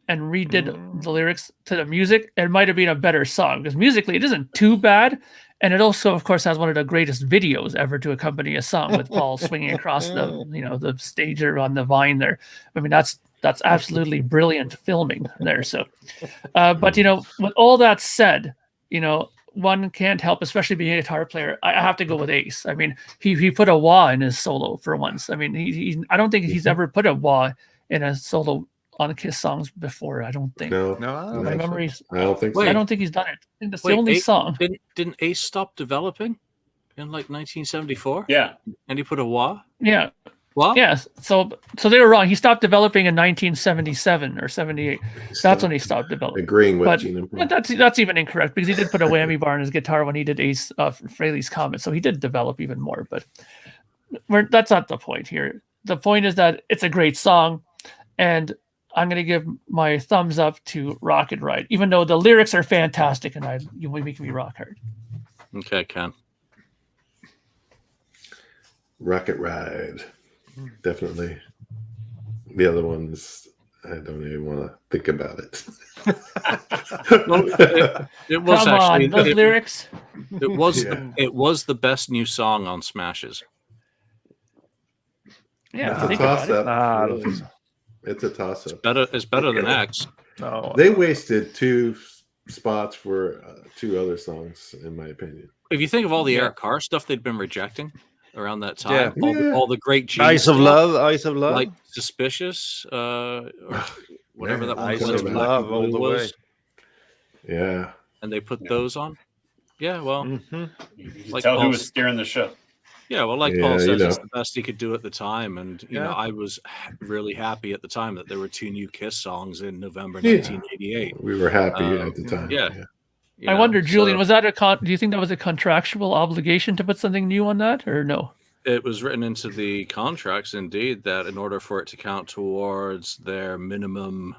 and redid the lyrics to the music, it might have been a better song because musically it isn't too bad, and it also, of course, has one of the greatest videos ever to accompany a song with Paul swinging across the stage or on the vine there. I mean, that's absolutely brilliant filming there. So, but with all that said, one can't help, especially being a guitar player. I have to go with Ace. I mean, he put a wah in his solo for once. I mean, I don't think he's ever put a wah in a solo on Kiss songs before. I don't think. No, My memories. I don't think so. I don't think he's done it. I think that's the only song. Didn't Ace stop developing in like 1974? Yeah, and he put a wah. Yeah. Wah? Yes. So they were wrong. He stopped developing in 1977 or 78. That's when he stopped developing. Agreeing with Gene. But that's even incorrect because he did put a whammy bar on his guitar when he did Ace Frehley's Comet. So he did develop even more. But that's not the point here. The point is that it's a great song, and I'm going to give my thumbs up to Rocket Ride, even though the lyrics are fantastic and you make me rock hard. Okay, Ken. Rocket Ride. Definitely. The other ones, I don't even want to think about it. It was Come actually on, those lyrics. It was the best new song on Smashes. Yeah, It's a think about it. toss-up. It's a toss-up. It's better than X. No, They wasted 2 spots for 2 other songs, in my opinion. If you think of all the Eric Carr stuff they'd been rejecting around that time, Yeah. all the great Gene Eyes of stuff, Love, like Suspicious, or whatever that one Eyes was, of Black Love and all Blue the was, way. Yeah. and they put those on. Yeah, well, you can Like tell who Paul- was steering the ship. yeah, well, like Yeah, Paul says, it's know. the best he could do at the time, and I was really happy at the time that there were 2 new Kiss songs in November 1988. We were happy at the time. yeah. I wonder, Julian, was that do you think that was a contractual obligation to put something new on that, or no? it was written into the contracts, indeed, that in order for it to count towards their minimum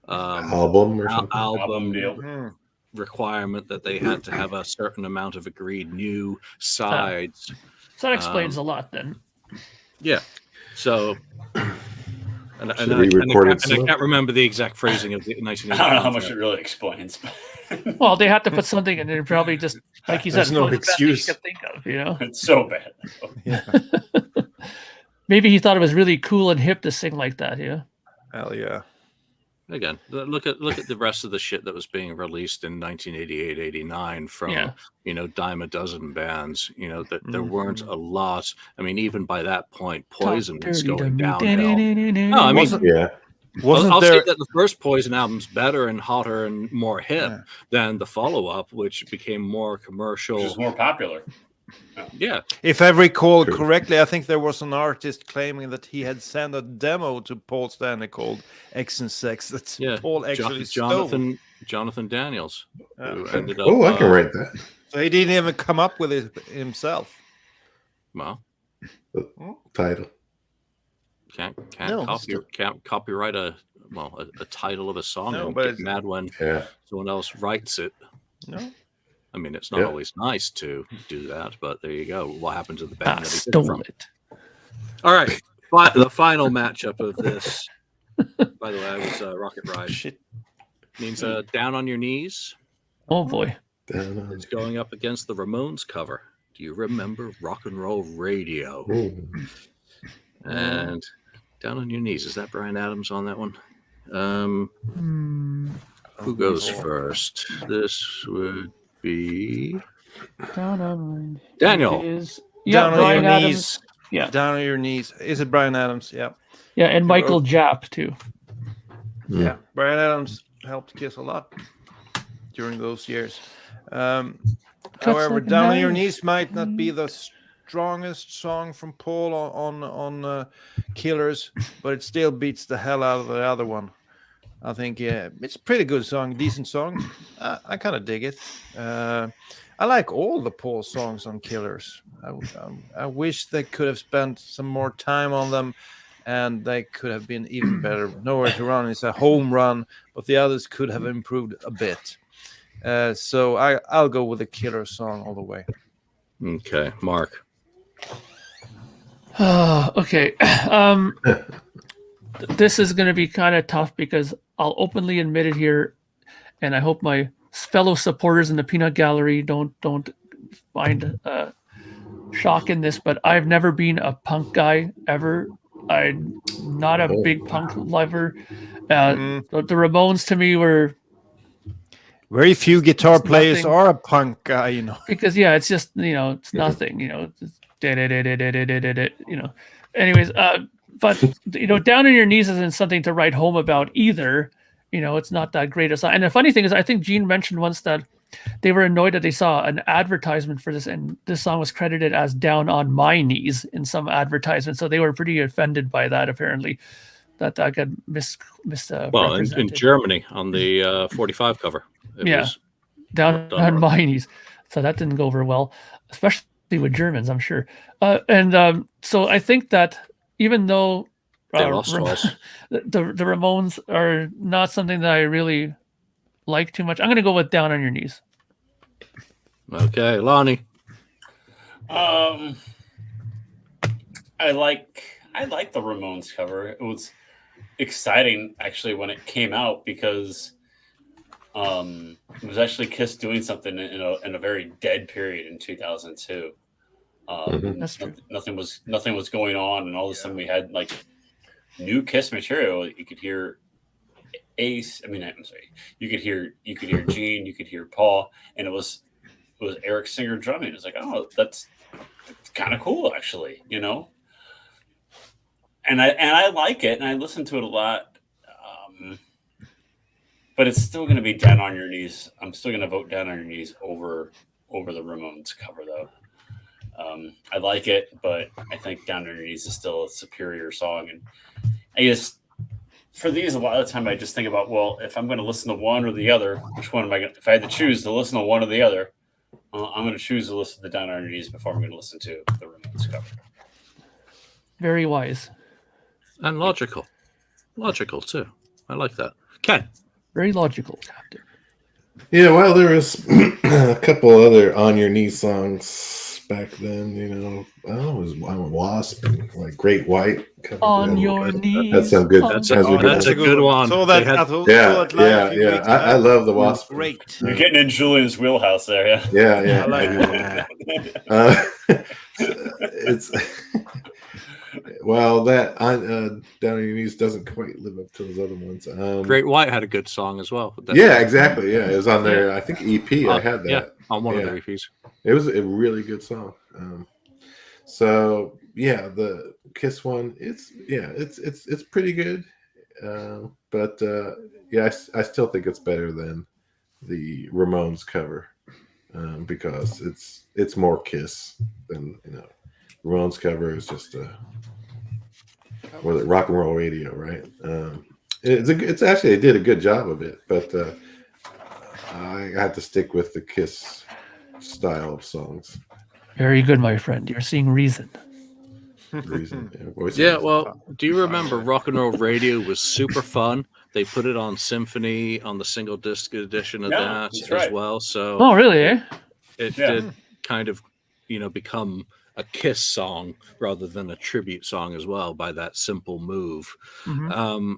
album or something. Album deal. requirement, that they had to have a certain amount of agreed new sides. So that explains a lot then. Yeah. So, and I can't remember the exact phrasing of the 1980. I don't know how much it really explains. Well, they had to put something in there. Probably just like you said, There's no the best thing excuse. you could think of, you know. It's so bad. Yeah. Maybe he thought it was really cool and hip to sing like that. Yeah. Hell yeah. Again, look at the rest of the shit that was being released in 1988, 89 from dime a dozen bands. That there weren't a lot. I mean, even by that point, Poison was going downhill. No, I mean, I'll say that the first Poison album's better and hotter and more hip than the follow-up, which became more commercial, which is more popular. Yeah. If I recall correctly, I think there was an artist claiming that he had sent a demo to Paul Stanley called X and Sex. That's Paul actually Jonathan Daniels, who ended up. Oh, I can write that. So he didn't even come up with it himself. Well, the title. Can't copyright a title of a song and get mad when someone else writes it. No. I mean, it's not always nice to do that, but there you go. What happened to the band that he stole it? All right, the final matchup of this. By the way, I was Rocket Ride. Shit. Means Down on Your Knees. Oh boy. It's going up against the Ramones cover. Do you remember Rock and Roll Radio? Ooh. And Down on Your Knees. Is that Bryan Adams on that one? Who goes first? This would be Daniel. Down on your Adams. knees. Yeah. Down on your knees. Is it Bryan Adams? Yeah. Yeah, and Michael Japp too. Yeah. Bryan Adams helped Kiss a lot during those years. However, like Down on Your Knees might not be the strongest song from Paul on Killers, but it still beats the hell out of the other one. I think it's a pretty good song, decent song. I kind of dig it. I like all the Paul songs on Killers. I wish they could have spent some more time on them, and they could have been even better. Nowhere to Run is a home run, but the others could have improved a bit. So I'll go with the Killer song all the way. Okay, Mark. Okay. This is going to be kind of tough because I'll openly admit it here, and I hope my fellow supporters in the Peanut Gallery don't find shock in this, but I've never been a punk guy ever. I'm not a big punk lover. The Ramones to me were very few guitar players are a punk guy, you know. Because it's just it's nothing, Anyways, but Down on Your Knees isn't something to write home about either. It's not that great a song. And the funny thing is, I think Gene mentioned once that they were annoyed that they saw an advertisement for this, and this song was credited as Down on My Knees in some advertisement. So they were pretty offended by that, apparently, that got well, in Germany on the 45 cover. It was Down on My Knees. So that didn't go over well, especially with Germans, I'm sure. So I think that even though the Ramones are not something that I really like too much, I'm going to go with Down on Your Knees. Okay, Lonnie. I like the Ramones cover. It was exciting actually when it came out because it was actually Kiss doing something in a very dead period in 2002. That's true. Nothing was going on, and all of a sudden we had like new Kiss material. You could hear Ace. I'm sorry. You could hear Gene. You could hear Paul, and it was Eric Singer drumming. It's like, oh, that's kind of cool, actually, And I like it, and I listen to it a lot. But it's still going to be Down on Your Knees. I'm still going to vote Down on Your Knees over the Ramones cover, though. I like it, but I think Down on Your Knees is still a superior song. And I guess for these, a lot of the time I just think about, well, if I'm going to listen to one or the other, which one am I going to, if I had to choose to listen to one or the other, I'm going to choose to listen to Down on Your Knees before I'm going to listen to the Ramones cover. Very wise. And logical. Logical, too. I like that. Ken. Very logical, Captain. Yeah, well, there was a couple other On Your Knees songs back then, you know. Oh, it was Wasp and like Great White. On your knees. That's some good. That's has a, a that's a good one. Saw They that, had- saw Yeah, that live a few yeah. weeks back. I love the It was Wasp. great. You're getting in Julian's wheelhouse there, yeah. Yeah, yeah. I like It's well, that Down on Your Knees doesn't quite live up to those other ones. Great White had a good song as well. Yeah, exactly. Yeah, it was on their I think EP. I had that. Yeah, on one of Yeah. their EPs. It was a really good song. So yeah, the Kiss one, it's pretty good. But yeah, I still think it's better than the Ramones cover because it's more Kiss than Ramones cover is just rock and roll radio, right? It's actually, they did a good job of it, but I had to stick with the Kiss style of songs. Very good, my friend. You're seeing reason. Yeah, well, do you remember Rock and Roll Radio was super fun? They put it on Symphony on the single disc edition of that as well. So oh, really? It did kind of, become a Kiss song rather than a tribute song as well by that simple move. Mm-hmm.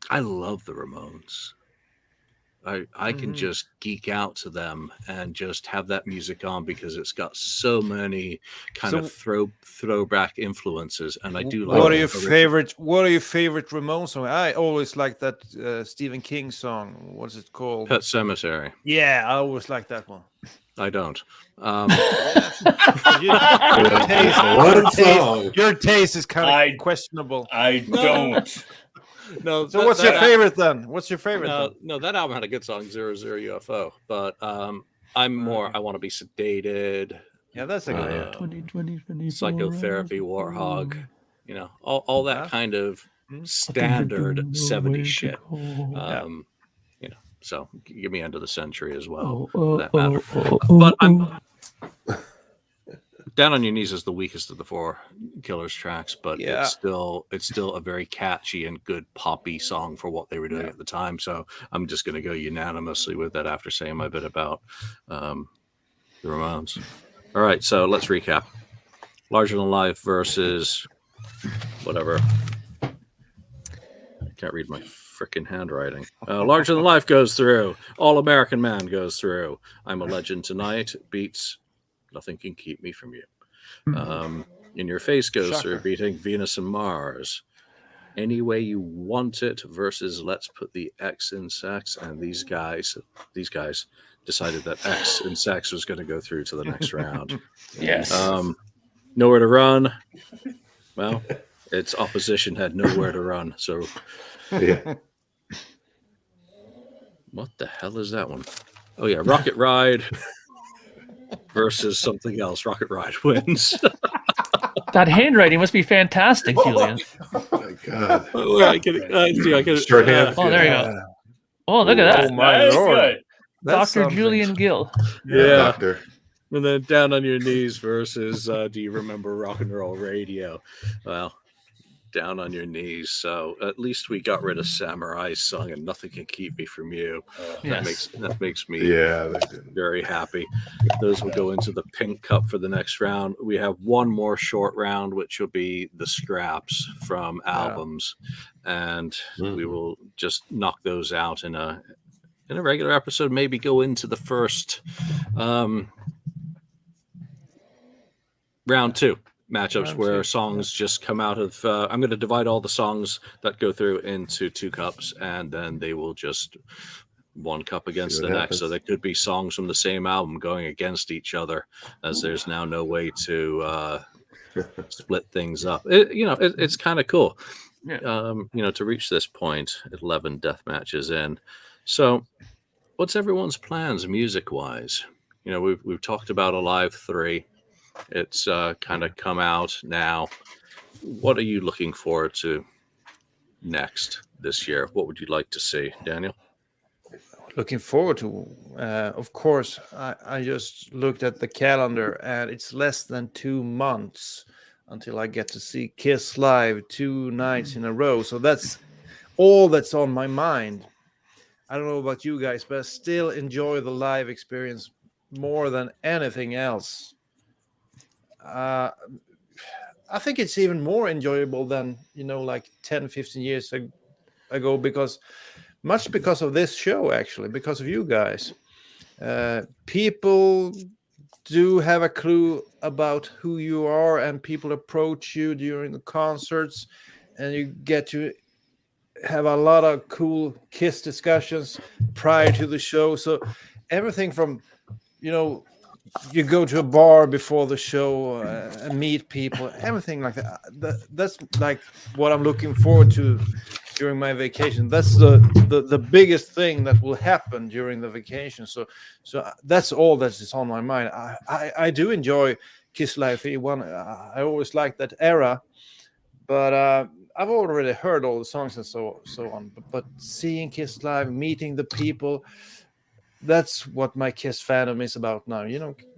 I love the Ramones. I can just geek out to them and just have that music on because it's got so many kind of throwback influences, and I do like. What are your favorite Ramones songs? I always like that Stephen King song. What's it called? Pet Sematary. Yeah, I always like that one. I don't. Your taste is kind of questionable. I don't. No. So what's your favorite then? What's your favorite? No, that album had a good song, 00 UFO. But I'm more. I want to be sedated. Yeah, that's a good. 2020, Psychotherapy, Warthog. All that kind of standard 70s shit. So give me End of the Century as well, for that matter. But I'm Down on Your Knees is the weakest of the four Killers tracks, but it's still a very catchy and good poppy song for what they were doing at the time. So I'm just going to go unanimously with that after saying my bit about the Ramones. All right, so let's recap. Larger Than Life versus whatever. I can't read my freaking handwriting. Larger Than Life goes through. All American Man goes through. I'm a Legend Tonight beats Nothing Can Keep Me From You. In Your Face goes through, beating Venus and Mars. Any Way You Want It versus Let's Put the X in Sex. And these guys decided that X in Sex was going to go through to the next round. Yes. Nowhere to Run. Well, its opposition had nowhere to run. So yeah. What the hell is that one? Oh yeah, Rocket Ride versus something else. Rocket Ride wins. That handwriting must be fantastic, Julian. Oh my God. I can Shorthand. Oh, there you go. Oh, look at that. Oh my Lord. Dr. Julian Gill. Yeah, doctor. And then Down on Your Knees versus Do You Remember Rock and Roll Radio? Well, Down on Your Knees. So at least we got rid of Samurai's song and Nothing Can Keep Me From You. That makes me very happy. Those will go into the Pink Cup for the next round. We have one more short round, which will be the scraps from albums, and we will just knock those out in a regular episode. Maybe go into the first round two matchups where songs just come out of I'm going to divide all the songs that go through into two cups, and then they will just one cup against the next. So there could be songs from the same album going against each other, as there's now no way to split things up. It's kind of cool to reach this point, 11 death matches in. So what's everyone's plans music wise? We've talked about Alive 3. It's kind of come out now. What are you looking forward to next this year? What would you like to see, Daniel? Looking forward to, of course, I just looked at the calendar and it's less than 2 months until I get to see Kiss live 2 nights in a row. So that's all that's on my mind. I don't know about you guys, but I still enjoy the live experience more than anything else. I think it's even more enjoyable than, like 10, 15 years ago, because of this show, actually, because of you guys. People do have a clue about who you are, and people approach you during the concerts, and you get to have a lot of cool Kiss discussions prior to the show. So everything from, you go to a bar before the show and meet people, everything like that. That's like what I'm looking forward to during my vacation. That's the biggest thing that will happen during the vacation. So that's all that is on my mind. I do enjoy Kiss Live 31. I always liked that era, but I've already heard all the songs and so on. But seeing Kiss Live, meeting the people, that's what my Kiss fandom is about now.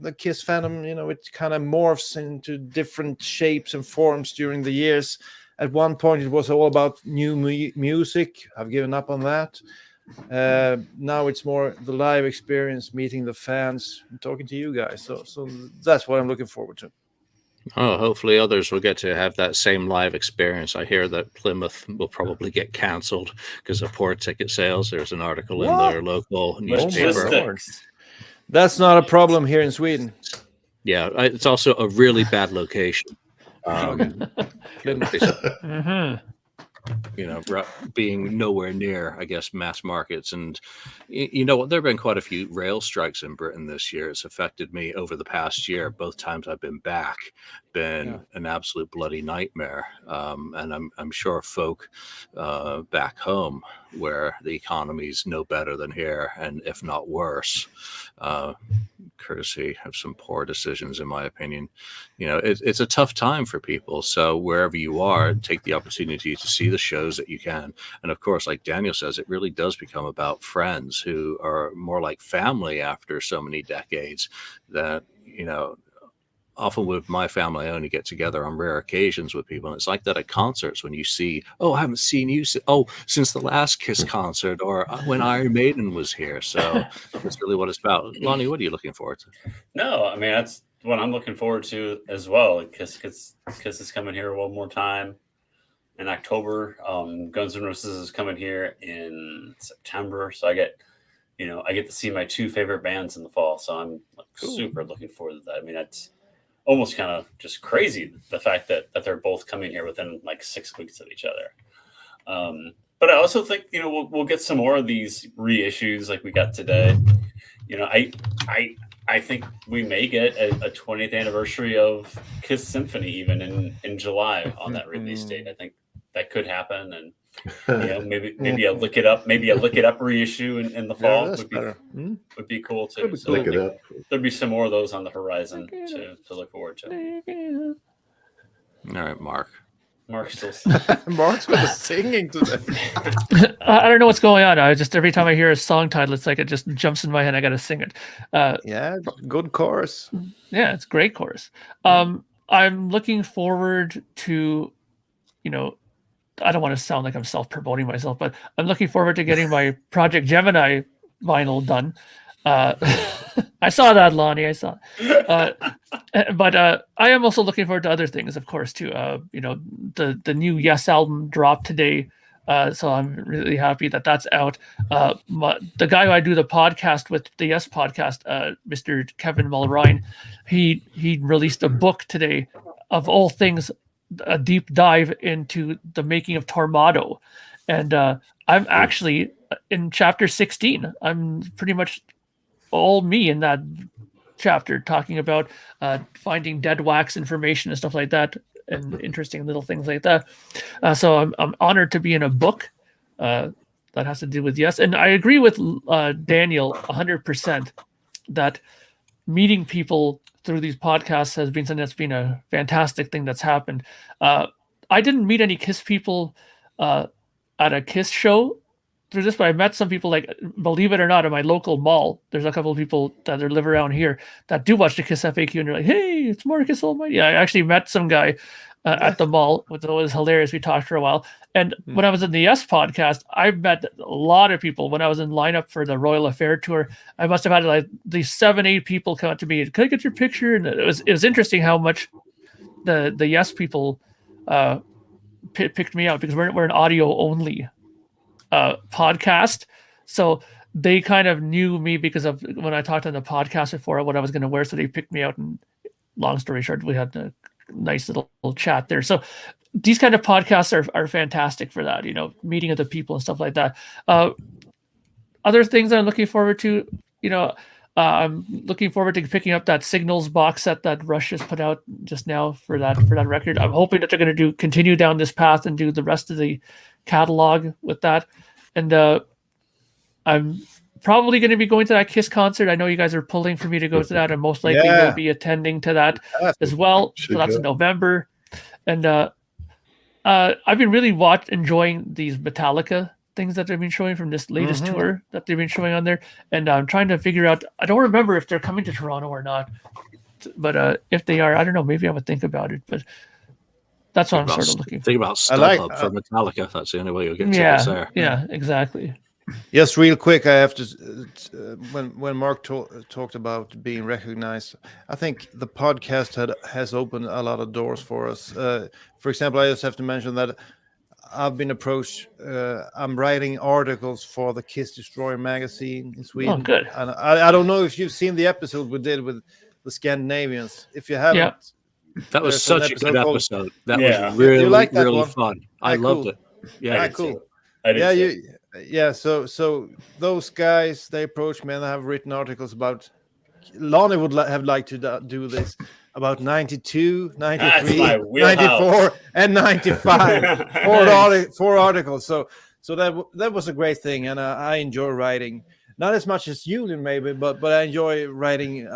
The Kiss fandom, it kind of morphs into different shapes and forms during the years. At one point, it was all about new music. I've given up on that. Now it's more the live experience, meeting the fans, and talking to you guys. So that's what I'm looking forward to. Oh, hopefully others will get to have that same live experience. I hear that Plymouth will probably get canceled because of poor ticket sales. There's an article in their local newspaper. Logistics. That's not a problem here in Sweden. Yeah, it's also a really bad location. Being nowhere near, I guess, mass markets. And you know what, there have been quite a few rail strikes in Britain this year. It's affected me over the past year. Both times I've been back, been an absolute bloody nightmare. And I'm sure folk back home, where the economy's no better than here, and if not worse, courtesy of some poor decisions, in my opinion. It's a tough time for people. So wherever you are, take the opportunity to see the shows that you can. And of course, like Daniel says, it really does become about friends who are more like family after so many decades. That, often with my family, I only get together on rare occasions with people. And it's like that at concerts when you see, oh, I haven't seen you since the last Kiss concert, or when Iron Maiden was here. So that's really what it's about. Lonnie, what are you looking forward to? No, I mean, that's what I'm looking forward to as well. Kiss is coming here one more time in October. Guns N' Roses is coming here in September. So I get to see my two favorite bands in the fall. So I'm super looking forward to that. I mean, that's almost kind of just crazy, the fact that they're both coming here within like 6 weeks of each other. But I also think, we'll get some more of these reissues like we got today. I think we may get a 20th anniversary of Kiss Symphony even in July on that release date. I think that could happen, and maybe a look it up reissue in the fall would be cool too. So look it up. There'll be some more of those on the horizon to look forward to. All right, Mark's still Mark's with the singing today. I don't know what's going on. Every time I hear a song title, it's like it just jumps in my head. I got to sing it. Good chorus. Yeah, it's a great chorus. I'm looking forward to, I don't want to sound like I'm self-promoting myself, but I'm looking forward to getting my Project Gemini vinyl done. I saw that, Lonnie. I saw. But I am also looking forward to other things, of course, too. The new Yes album dropped today, so I'm really happy that that's out. The guy who I do the podcast with, the Yes podcast, Mr. Kevin Mulrine, he released a book today of all things, a deep dive into the making of Tormato, and I'm actually in chapter 16. I'm pretty much all me in that chapter, talking about finding dead wax information and stuff like that, and interesting little things like that. So I'm honored to be in a book that has to do with Yes, and I agree with Daniel 100% that meeting people through these podcasts has been something that's been a fantastic thing that's happened. I didn't meet any Kiss people at a Kiss show through this, but I met some people, like, believe it or not, in my local mall. There's a couple of people that live around here that do watch the KissFAQ, and they're like, "Hey, it's Marcus Almighty." Yeah, I actually met some guy at the mall, which was hilarious. We talked for a while. And when I was in the Yes podcast, I met a lot of people. When I was in lineup for the Royal Affair tour, I must have had like these 7-8 people come up to me. Can I get your picture? And it was interesting how much the Yes people picked me out, because we're an audio only podcast. So they kind of knew me because of when I talked on the podcast before what I was going to wear. So they picked me out, and long story short, we had a nice little chat there. So these kind of podcasts are fantastic for that, meeting other people and stuff like that. Other things that I'm looking forward to, I'm looking forward to picking up that Signals box set that Rush just put out just now for that record. I'm hoping that they're going to continue down this path and do the rest of the catalog with that. And I'm probably going to be going to that Kiss concert. I know you guys are pulling for me to go to that, and most likely will be attending to that as well. So that's in November. And I've been really enjoying these Metallica things that they've been showing from this latest tour that they've been showing on there. And I'm trying to figure out, I don't remember if they're coming to Toronto or not, but if they are, I don't know, maybe I would think about it, but that's what I'm sort of looking for. Think about StubHub for Metallica. That's the only way you'll get tickets there. Yeah, exactly. Yes, real quick, I have to. When Mark talked about being recognized, I think the podcast has opened a lot of doors for us. For example, I just have to mention that I've been approached. I'm writing articles for the Kiss Destroyer magazine in Sweden. Oh, good. And I don't know if you've seen the episode we did with the Scandinavians. If you haven't, that was such a good episode. That was really fun. I loved it. Yeah, cool. Yeah. So those guys, they approached me, and I have written articles about. Lonnie would have liked to do this about 92, 93, 94, and 95. Four articles. So that was a great thing, and I enjoy writing. Not as much as you, maybe, but I enjoy writing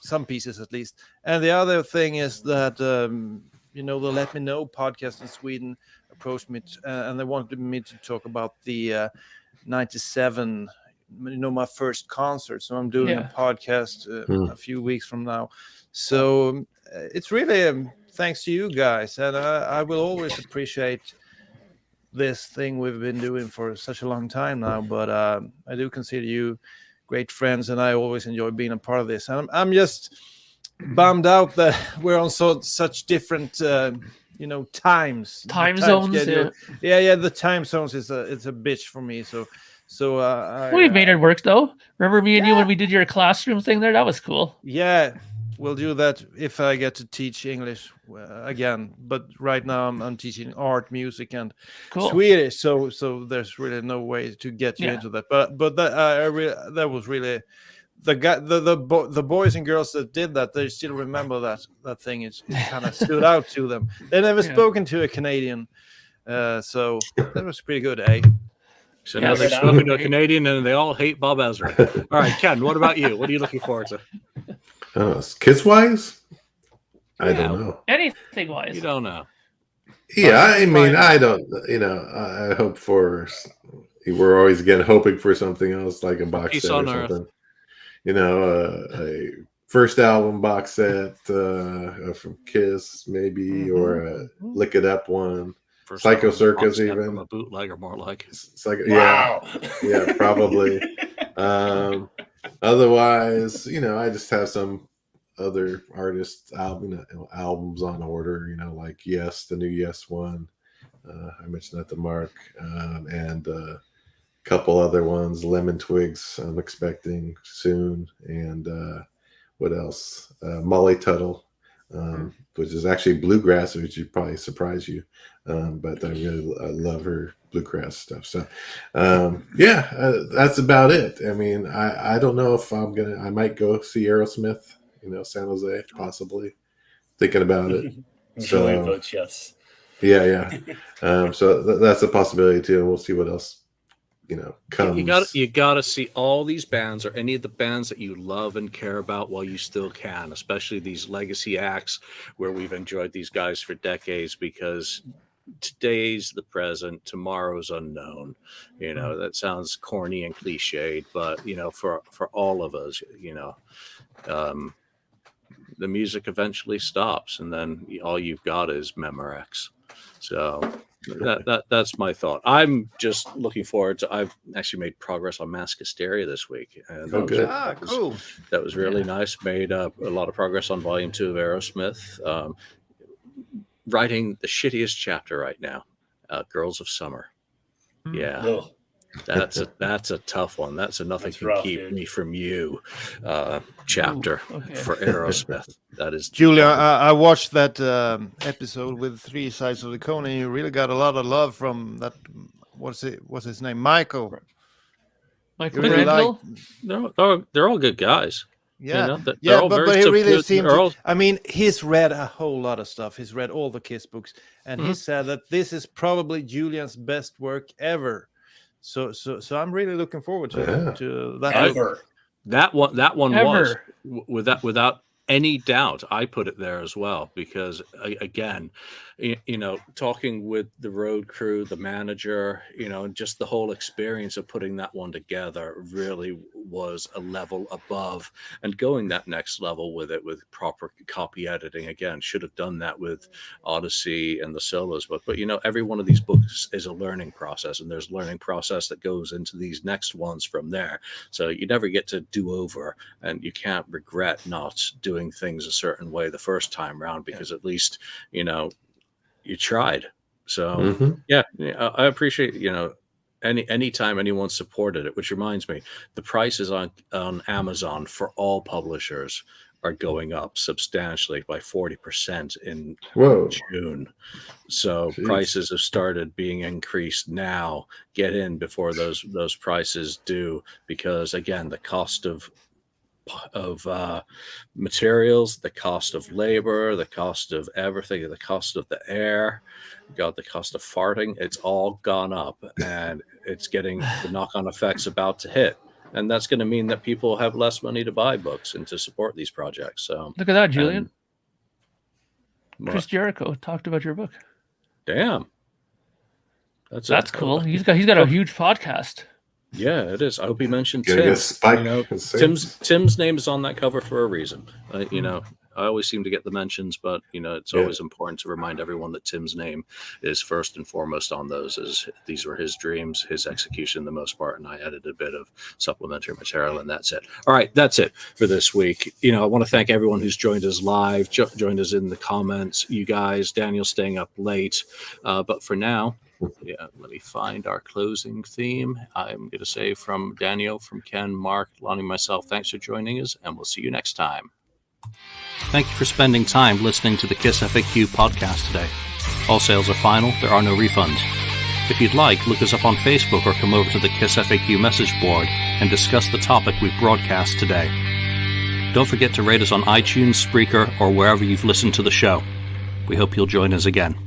some pieces at least. And the other thing is that the Let Me Know podcast in Sweden approached me and they wanted me to talk about the 97, my first concert. So I'm doing a podcast a few weeks from now. So it's really thanks to you guys, and I will always appreciate this thing we've been doing for such a long time now. But I do consider you great friends, and I always enjoy being a part of this. And I'm just bummed out that we're on such different times. Time zones. Yeah. The time zones is a bitch for me. So we made it work though. Remember me and you when we did your classroom thing there? That was cool. Yeah, we'll do that if I get to teach English again. But right now I'm teaching art, music, and Swedish. So there's really no way to get you into that. But that was really the boys and girls that did that. They still remember that thing. It kind of stood out to them. They never spoken to a Canadian, so that was pretty good, eh? So now they're spoken to a Canadian, and they all hate Bob Ezra. All right, Ken, what about you? What are you looking forward to? Kids-wise? I don't know. Anything wise. You don't know. Yeah, I mean, I don't, I hope for, we're always, again, hoping for something else, like a box set or something. A first album box set from Kiss, maybe, or a Lick It Up one. Psycho Circus, even a bootlegger, more like. Yeah, probably. Otherwise, I just have some other artists' albums on order. Like Yes, the new Yes one. I mentioned that to Mark, and a couple other ones. Lemon Twigs, I'm expecting soon, and what else? Molly Tuttle, which is actually bluegrass, which would probably surprise you. But I love her bluegrass stuff. So, that's about it. I mean, I don't know if I might go see Aerosmith, San Jose, possibly. Thinking about it. Julian votes yes. Yeah. So that's a possibility too. And we'll see what else, comes. You gotta see all these bands, or any of the bands that you love and care about while you still can, especially these legacy acts where we've enjoyed these guys for decades, because today's the present, tomorrow's unknown. That sounds corny and cliched, but for all of us, the music eventually stops, and then all you've got is Memorex. So that's my thought. I'm just looking forward to. I've actually made progress on Mask Hysteria this week, and good. Cool. That was really nice. Made a lot of progress on Volume 2 of Aerosmith. Writing the shittiest chapter right now, Girls of Summer. Yeah. Ugh. That's a tough one. That's a nothing can keep me from you chapter for Aerosmith. That is Julia. I watched that episode with 3 Sides of the Coin, and you really got a lot of love from that. What's his name? Michael. Michael You really Brandville? they're all good guys. Yeah, they're all but very he really subdued. seemed. They're all- I mean, he's read a whole lot of stuff. He's read all the Kiss books, and he said that this is probably Julian's best work ever. So I'm really looking forward to that. Ever. That one Ever. was without any doubt. I put it there as well because again, talking with the road crew, the manager, just the whole experience of putting that one together really was a level above, and going that next level with it with proper copy editing. Again, should have done that with Odyssey and the Solos book, but every one of these books is a learning process, and there's a learning process that goes into these next ones from there. So you never get to do over, and you can't regret not doing things a certain way the first time around, because at least you tried. So I appreciate anytime anyone supported it, which reminds me, the prices on Amazon for all publishers are going up substantially by 40% in June. So prices have started being increased now. Get in before those prices do, because again, the cost of materials, the cost of labor, the cost of everything, the cost of the air, the cost of farting, it's all gone up, and it's getting the knock-on effects about to hit. And that's going to mean that people have less money to buy books and to support these projects. So look at that, Julian. Chris Jericho talked about your book. Damn. That's cool. He's got a huge podcast. Yeah, it is. I hope he mentioned Tim. Tim's name is on that cover for a reason. I always seem to get the mentions, but it's always important to remind everyone that Tim's name is first and foremost on those, as these were his dreams, his execution, the most part, and I added a bit of supplementary material, and that's it. All right, that's it for this week. I want to thank everyone who's joined us live, joined us in the comments. You guys, Daniel staying up late, but for now. Let me find our closing theme. I'm going to say from Daniel, from Ken, Mark, Lonnie, myself, thanks for joining us, and we'll see you next time. Thank you for spending time listening to the KissFAQ podcast today. All sales are final. There are no refunds. If you'd like, look us up on Facebook or come over to the KissFAQ message board and discuss the topic we broadcast today. Don't forget to rate us on iTunes, Spreaker, or wherever you've listened to the show. We hope you'll join us again.